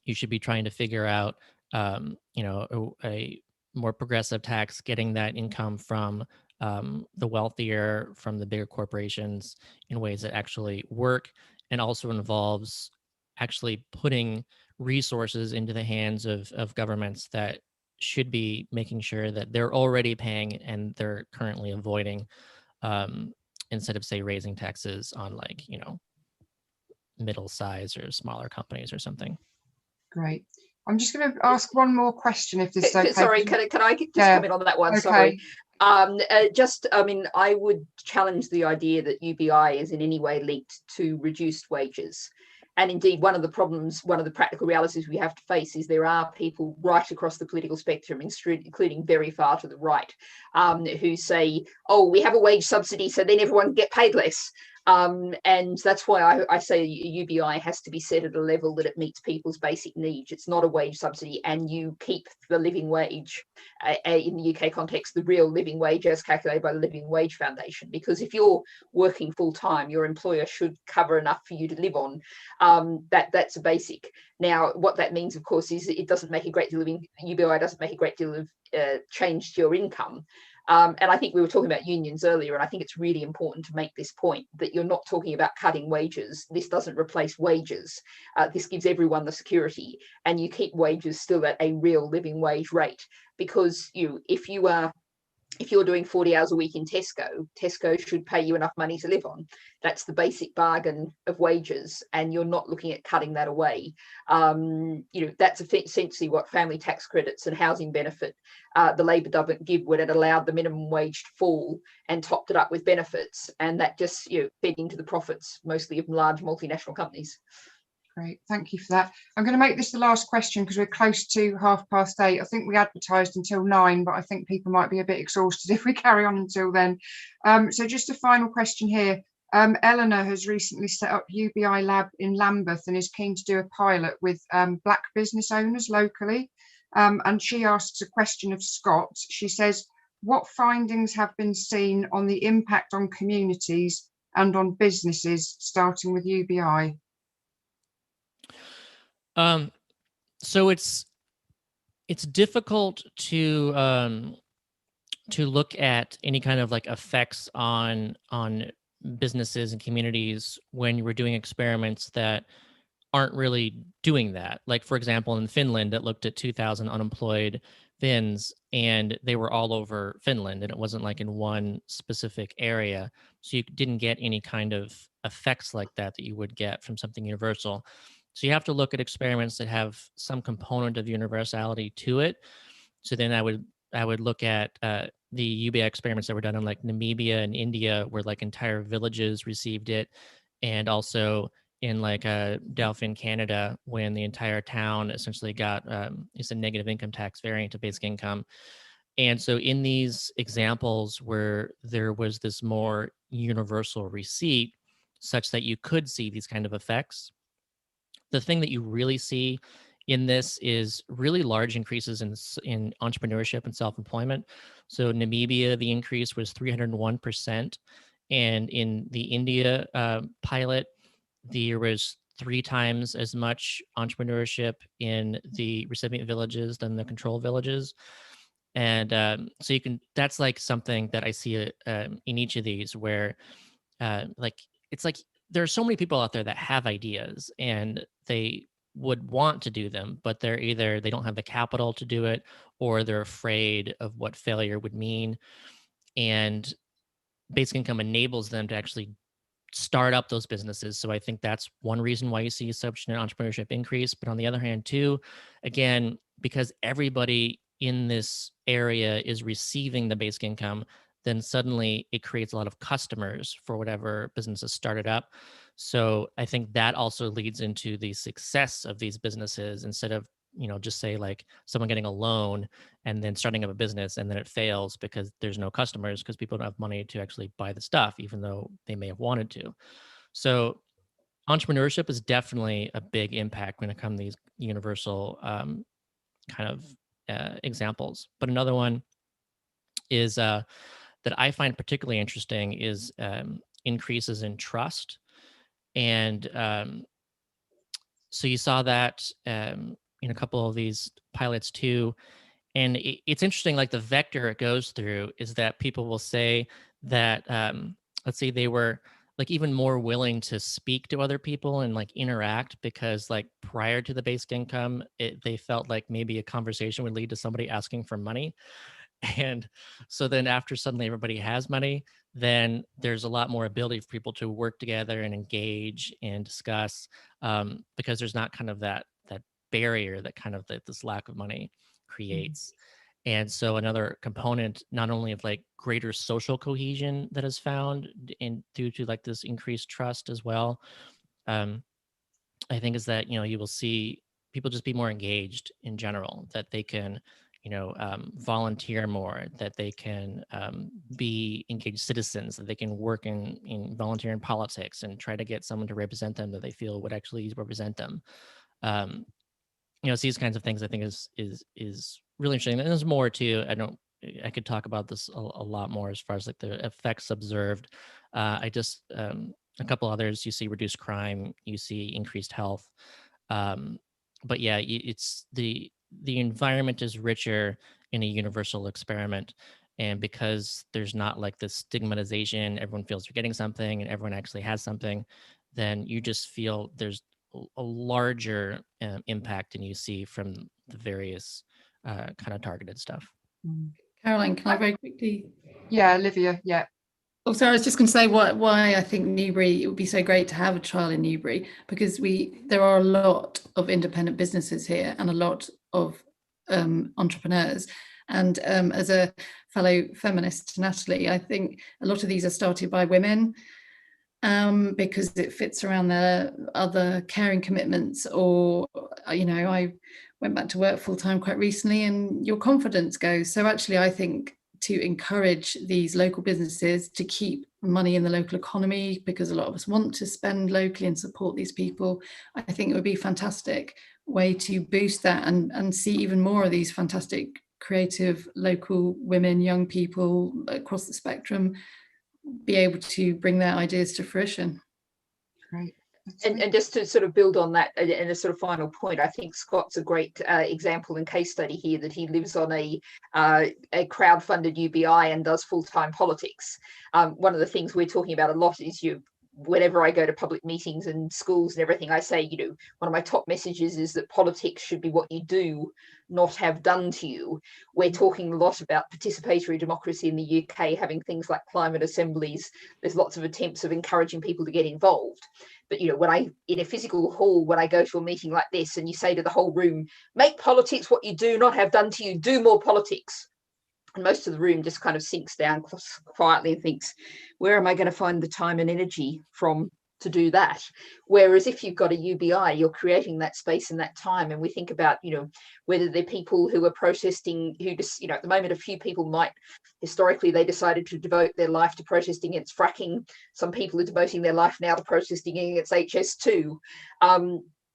you should be trying to figure out, a more progressive tax, getting that income from the wealthier, from the bigger corporations in ways that actually work, and also involves actually putting resources into the hands of governments that should be making sure that they're already paying and they're currently avoiding, instead of say raising taxes on like, middle size or smaller companies or something. Great. I'm just going to ask one more question, if this is okay. Sorry, can I just comment on that one? Okay. Sorry. I would challenge the idea that UBI is in any way linked to reduced wages. And indeed, one of the practical realities we have to face is there are people right across the political spectrum, including very far to the right, who say, oh, we have a wage subsidy, so then everyone can get paid less. And that's why I say UBI has to be set at a level that it meets people's basic needs. It's not a wage subsidy, and you keep the living wage, in the UK context, the real living wage as calculated by the Living Wage Foundation. Because if you're working full time, your employer should cover enough for you to live on. That's a basic. Now, what that means, of course, is it doesn't make a great deal of UBI doesn't make a great deal of change to your income. And I think we were talking about unions earlier, and I think it's really important to make this point that you're not talking about cutting wages. This doesn't replace wages. This gives everyone the security, and you keep wages still at a real living wage rate. Because if you're doing 40 hours a week in Tesco should pay you enough money to live on. That's the basic bargain of wages, and you're not looking at cutting that away. That's essentially what family tax credits and housing benefit the Labor government give when it allowed the minimum wage to fall and topped it up with benefits, and that just fed into the profits, mostly of large multinational companies. Great, thank you for that. I'm going to make this the last question because we're close to 8:30. I think we advertised until 9, but I think people might be a bit exhausted if we carry on until then. So just a final question here. Eleanor has recently set up UBI Lab in Lambeth and is keen to do a pilot with Black business owners locally. And she asks a question of Scott. She says, what findings have been seen on the impact on communities and on businesses, starting with UBI? So it's difficult to look at any kind of like effects on businesses and communities when you were doing experiments that aren't really doing that. Like, for example, in Finland, it looked at 2,000 unemployed Finns, and they were all over Finland, and it wasn't like in one specific area. So you didn't get any kind of effects like that you would get from something universal. So you have to look at experiments that have some component of universality to it. So then I would look at the UBI experiments that were done in like Namibia and India, where like entire villages received it, and also in like Dauphin, Canada, when the entire town essentially got it's a negative income tax variant of basic income. And so in these examples where there was this more universal receipt, such that you could see these kind of effects, the thing that you really see in this is really large increases in entrepreneurship and self-employment. So Namibia, the increase was 301%, And in the India pilot, there was 3 times as much entrepreneurship in the recipient villages than the control villages. And so that's like something that I see in each of these where like, it's like there are so many people out there that have ideas and they would want to do them, but they don't have the capital to do it, or they're afraid of what failure would mean. And basic income enables them to actually start up those businesses. So I think that's one reason why you see such an entrepreneurship increase. But on the other hand, too, again, because everybody in this area is receiving the basic income, then suddenly it creates a lot of customers for whatever businesses started up. So I think that also leads into the success of these businesses, instead of, just say like someone getting a loan and then starting up a business and then it fails because there's no customers, because people don't have money to actually buy the stuff, even though they may have wanted to. So entrepreneurship is definitely a big impact when it comes to these universal kind of examples. But another one is that I find particularly interesting is increases in trust. And so you saw that in a couple of these pilots too. And it's interesting, like the vector it goes through is that people will say that, let's say they were like even more willing to speak to other people and like interact, because like prior to the basic income, they felt like maybe a conversation would lead to somebody asking for money. And so then after suddenly everybody has money, then there's a lot more ability for people to work together and engage and discuss, because there's not kind of that barrier that kind of this lack of money creates. And so another component, not only of like greater social cohesion that is found in due to like this increased trust as well, I think is that, you will see people just be more engaged in general, that they can, volunteer more, that they can be engaged citizens, that they can work in volunteer in politics and try to get someone to represent them that they feel would actually represent them. So these kinds of things I think is really interesting. And there's more too. I could talk about this a lot more as far as like the effects observed. I just a couple others, you see reduced crime, you see increased health. But yeah, it's the environment is richer in a universal experiment. And because there's not like this stigmatization, everyone feels they're getting something and everyone actually has something, then you just feel there's a larger impact than you see from the various kind of targeted stuff. Caroline, can I very quickly? Yeah, Olivia, yeah. Oh, sorry, I was just going to say why I think Newbury, it would be so great to have a trial in Newbury, because there are a lot of independent businesses here and a lot of entrepreneurs. And as a fellow feminist, Natalie, I think a lot of these are started by women, because it fits around their other caring commitments, or, I went back to work full time quite recently and your confidence goes. So actually, I think to encourage these local businesses to keep money in the local economy, because a lot of us want to spend locally and support these people, I think it would be a fantastic way to boost that and see even more of these fantastic creative local women, young people across the spectrum be able to bring their ideas to fruition. Great. And just to sort of build on that, and a sort of final point, I think Scott's a great example and case study here, that he lives on a crowd-funded UBI and does full-time politics. One of the things we're talking about a lot is whenever I go to public meetings and schools and everything, I say, one of my top messages is that politics should be what you do, not have done to you. We're talking a lot about participatory democracy in the UK, having things like climate assemblies. There's lots of attempts of encouraging people to get involved. But, in a physical hall, when I go to a meeting like this and you say to the whole room, make politics what you do, not have done to you, do more politics. And most of the room just kind of sinks down quietly and thinks, where am I going to find the time and energy from to do that? Whereas if you've got a UBI, you're creating that space and that time. And we think about, whether they're people who are protesting, who just, at the moment, a few people might, historically, they decided to devote their life to protesting against fracking. Some people are devoting their life now to protesting against HS2.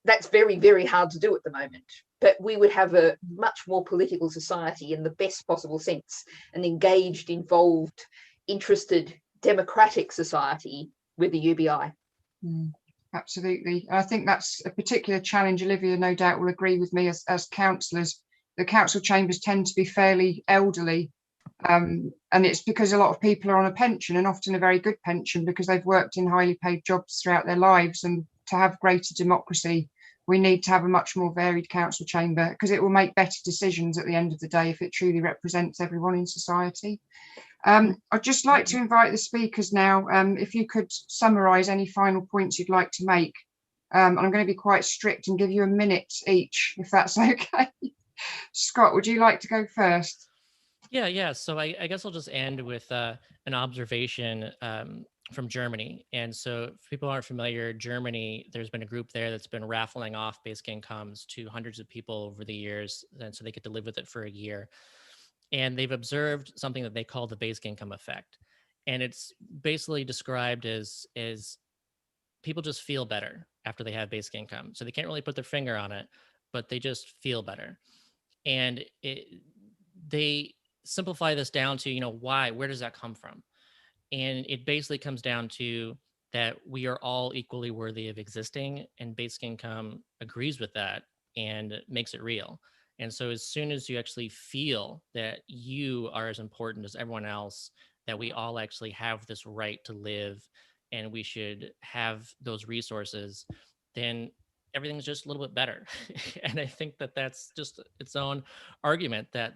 That's very, very hard to do at the moment. But we would have a much more political society in the best possible sense, an engaged, involved, interested democratic society with the UBI. Absolutely. I think that's a particular challenge. Olivia no doubt will agree with me as councillors. The council chambers tend to be fairly elderly, and it's because a lot of people are on a pension, and often a very good pension, because they've worked in highly paid jobs throughout their lives. And to have greater democracy, we need to have a much more varied council chamber, because it will make better decisions at the end of the day if it truly represents everyone in society. I'd just like to invite the speakers now, if you could summarise any final points you'd like to make. And I'm going to be quite strict and give you a minute each, if that's okay. Scott, would you like to go first? Yeah. So I guess I'll just end with an observation from Germany. And so if people aren't familiar, Germany, there's been a group there that's been raffling off basic incomes to hundreds of people over the years, and so they get to live with it for a year. And they've observed something that they call the basic income effect. And it's basically described as people just feel better after they have basic income. So they can't really put their finger on it, but they just feel better. And they simplify this down to, where does that come from? And it basically comes down to that we are all equally worthy of existing, and basic income agrees with that and makes it real. And so as soon as you actually feel that you are as important as everyone else, that we all actually have this right to live and we should have those resources, then everything's just a little bit better. And I think that that's just its own argument that,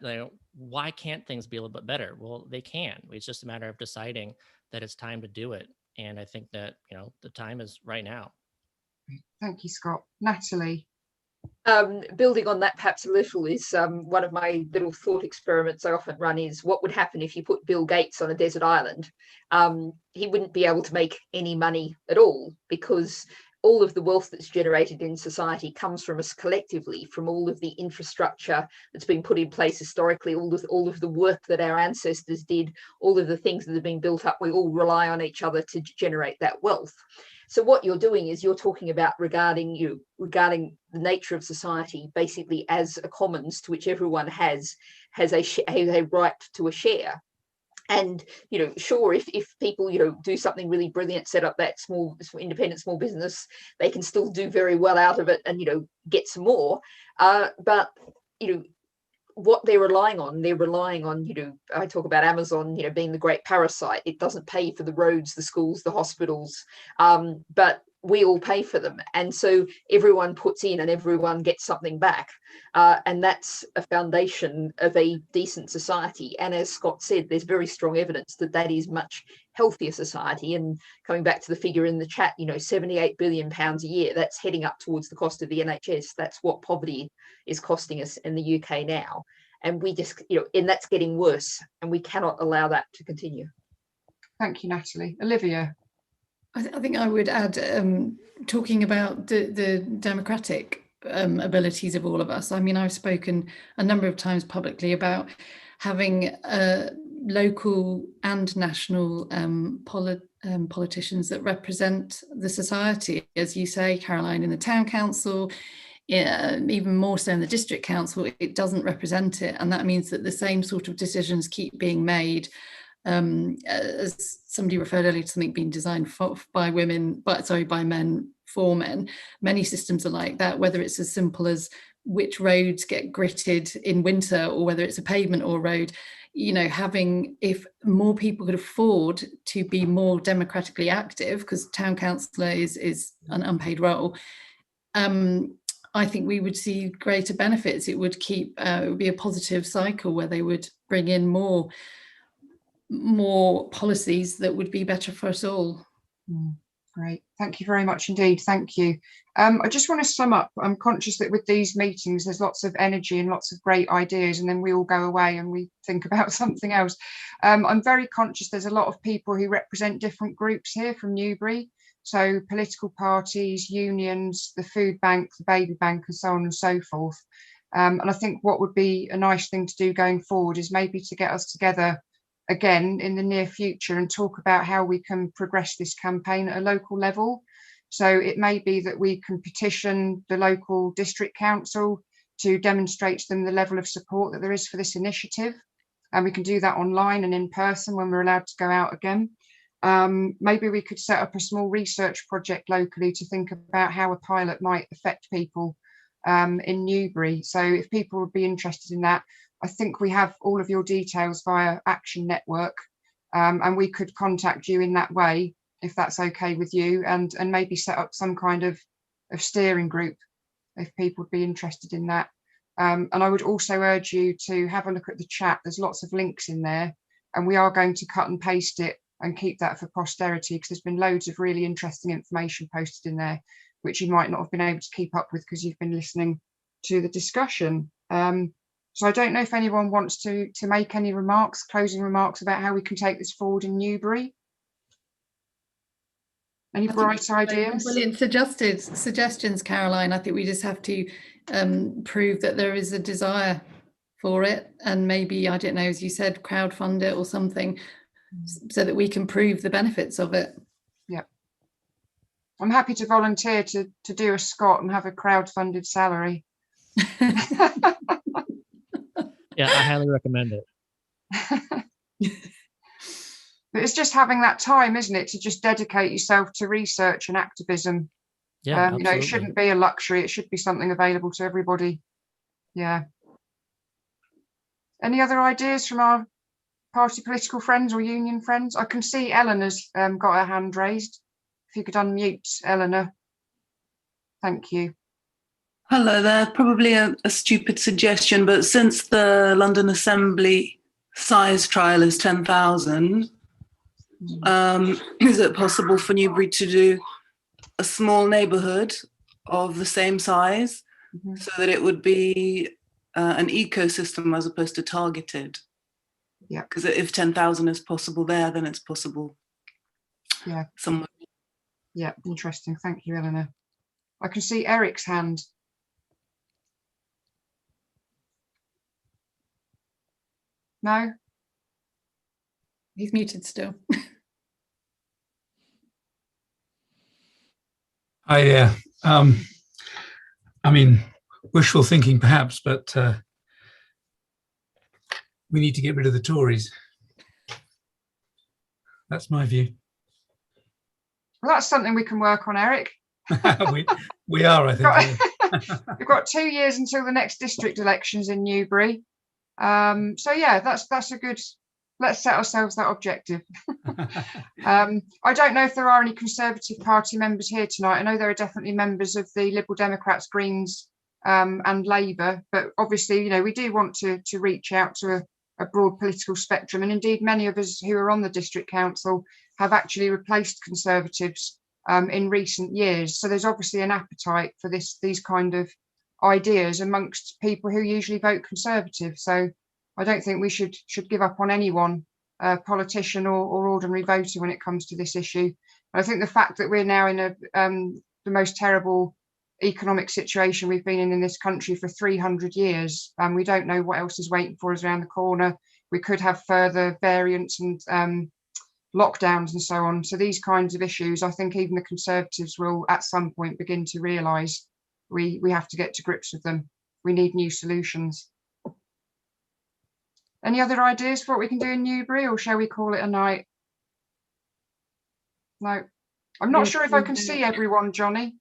why can't things be a little bit better? Well, they can. It's just a matter of deciding that it's time to do it. And I think that, the time is right now. Thank you, Scott. Natalie. Building on that perhaps a little is one of my little thought experiments I often run is, what would happen if you put Bill Gates on a desert island? He wouldn't be able to make any money at all, because all of the wealth that's generated in society comes from us collectively, from all of the infrastructure that's been put in place historically, all of the work that our ancestors did, all of the things that have been built up. We all rely on each other to generate that wealth. So what you're doing is you're talking about regarding the nature of society basically as a commons to which everyone has a right to a share. And sure, if people do something really brilliant, set up that small independent small business, they can still do very well out of it and get some more. But what they're relying on, I talk about Amazon, being the great parasite. It doesn't pay for the roads, the schools, the hospitals, but we all pay for them. And so everyone puts in and everyone gets something back. And that's a foundation of a decent society. And as Scott said, there's very strong evidence that that is much healthier society. And coming back to the figure in the chat, £78 billion a year, that's heading up towards the cost of the NHS. That's what poverty is costing us in the UK now. And we just, and that's getting worse, and we cannot allow that to continue. Thank you, Natalie. Olivia. I think I would add, talking about the democratic abilities of all of us. I mean, I've spoken a number of times publicly about having local and national politicians that represent the society, as you say, Caroline, in the town council, even more so in the district council. It doesn't represent it, and that means that the same sort of decisions keep being made. As somebody referred earlier to something being designed by men for men. Many systems are like that, whether it's as simple as which roads get gritted in winter, or whether it's a pavement or road. If more people could afford to be more democratically active, because town councillor is an unpaid role, I think we would see greater benefits. It would be a positive cycle where they would bring in more policies that would be better for us all. Great, thank you very much indeed. Thank you. I just want to sum up. I'm conscious that with these meetings there's lots of energy and lots of great ideas, and then we all go away and we think about something else. I'm very conscious there's a lot of people who represent different groups here from Newbury, so political parties, unions, the food bank, the baby bank, and so on and so forth. And I think what would be a nice thing to do going forward is maybe to get us together again in the near future and talk about how we can progress this campaign at a local level. So it may be that we can petition the local district council to demonstrate to them the level of support that there is for this initiative, and we can do that online and in person when we're allowed to go out again. Maybe we could set up a small research project locally to think about how a pilot might affect people in Newbury. So if people would be interested in that, I think we have all of your details via Action Network, and we could contact you in that way, if that's okay with you, and maybe set up some kind of steering group if people would be interested in that. And I would also urge you to have a look at the chat. There's lots of links in there, and we are going to cut and paste it and keep that for posterity, because there's been loads of really interesting information posted in there, which you might not have been able to keep up with because you've been listening to the discussion. So I don't know if anyone wants to make any remarks, closing remarks about how we can take this forward in Newbury. Any bright ideas? Brilliant suggestions, Caroline. I think we just have to prove that there is a desire for it, and maybe, I don't know, as you said, crowdfund it or something, so that we can prove the benefits of it. Yeah, I'm happy to volunteer to do a Scott and have a crowd-funded salary. Yeah, I highly recommend it. But it's just having that time, isn't it, to just dedicate yourself to research and activism. Yeah, you know, it shouldn't be a luxury. It should be something available to everybody. Yeah. Any other ideas from our party political friends or union friends? I can see Eleanor's got her hand raised. If you could unmute Eleanor. Thank you. Hello there. Probably a stupid suggestion, but since the London Assembly size trial is 10,000, is it possible for Newbury to do a small neighbourhood of the same size, so that it would be an ecosystem as opposed to targeted? Yeah. Because if 10,000 is possible there, then it's possible. Yeah. Somewhere. Yeah, interesting. Thank you, Eleanor. I can see Eric's hand. No? He's muted still. Hi there. I mean, wishful thinking perhaps, but we need to get rid of the Tories. That's my view. Well, that's something we can work on, Eric. we are, I think. We've got 2 years until the next district elections in Newbury. So yeah, that's a good, let's set ourselves that objective. I don't know if there are any Conservative Party members here tonight. I know there are definitely members of the Liberal Democrats, Greens and Labour, but obviously, you know, we do want to reach out to a broad political spectrum, and indeed many of us who are on the district council have actually replaced Conservatives in recent years. So there's obviously an appetite for these kind of ideas amongst people who usually vote Conservative. So I don't think we should give up on anyone, politician or ordinary voter, when it comes to this issue. And I think the fact that we're now in the most terrible economic situation we've been in this country for 300 years, and we don't know what else is waiting for us around the corner. We could have further variants and lockdowns and so on. So these kinds of issues, I think even the Conservatives will at some point begin to realise we have to get to grips with them. We need new solutions. Any other ideas for what we can do in Newbury, or shall we call it a night? No, I'm not sure if I can see everyone, Johnny,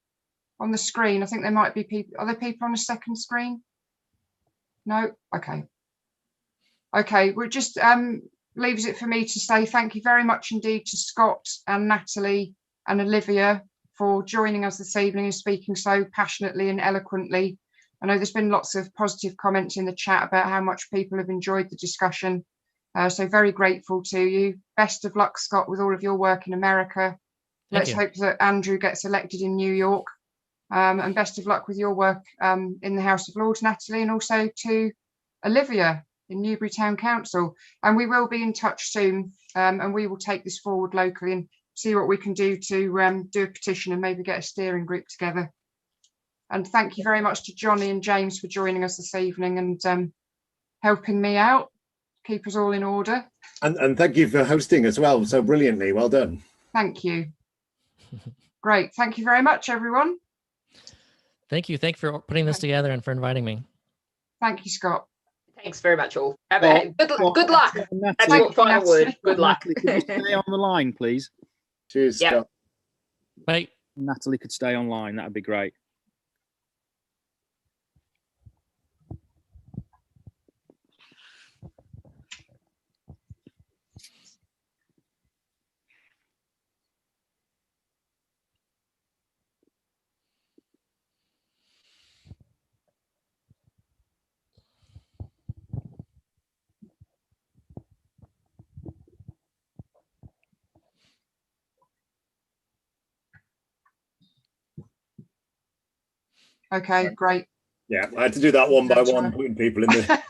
on the screen. I think there might be people. Are there people on a second screen? No? Okay. Okay, we're just leaves it for me to say thank you very much indeed to Scott and Natalie and Olivia for joining us this evening and speaking so passionately and eloquently. I know there's been lots of positive comments in the chat about how much people have enjoyed the discussion. So very grateful to you. Best of luck, Scott, with all of your work in America. Let's hope that Andrew gets elected in New York. And best of luck with your work in the House of Lords, Natalie, and also to Olivia in Newbury Town Council. And we will be in touch soon, and we will take this forward locally and see what we can do to do a petition and maybe get a steering group together. And thank you very much to Johnny and James for joining us this evening and helping me out, keep us all in order. And thank you for hosting as well so brilliantly. Well done. Thank you. Great. Thank you very much, everyone. Thank you. Thank you for putting this together and for inviting me. Thank you, Scott. Thanks very much, all. Have Well, a good luck. That's Natalie, your final word. Good luck. Natalie, could you stay on the line, please? Cheers, Yeah. Scott. Bye. Natalie could stay online. That'd be great. Okay, great. Yeah, I had to do that one by That's one, right. putting people in the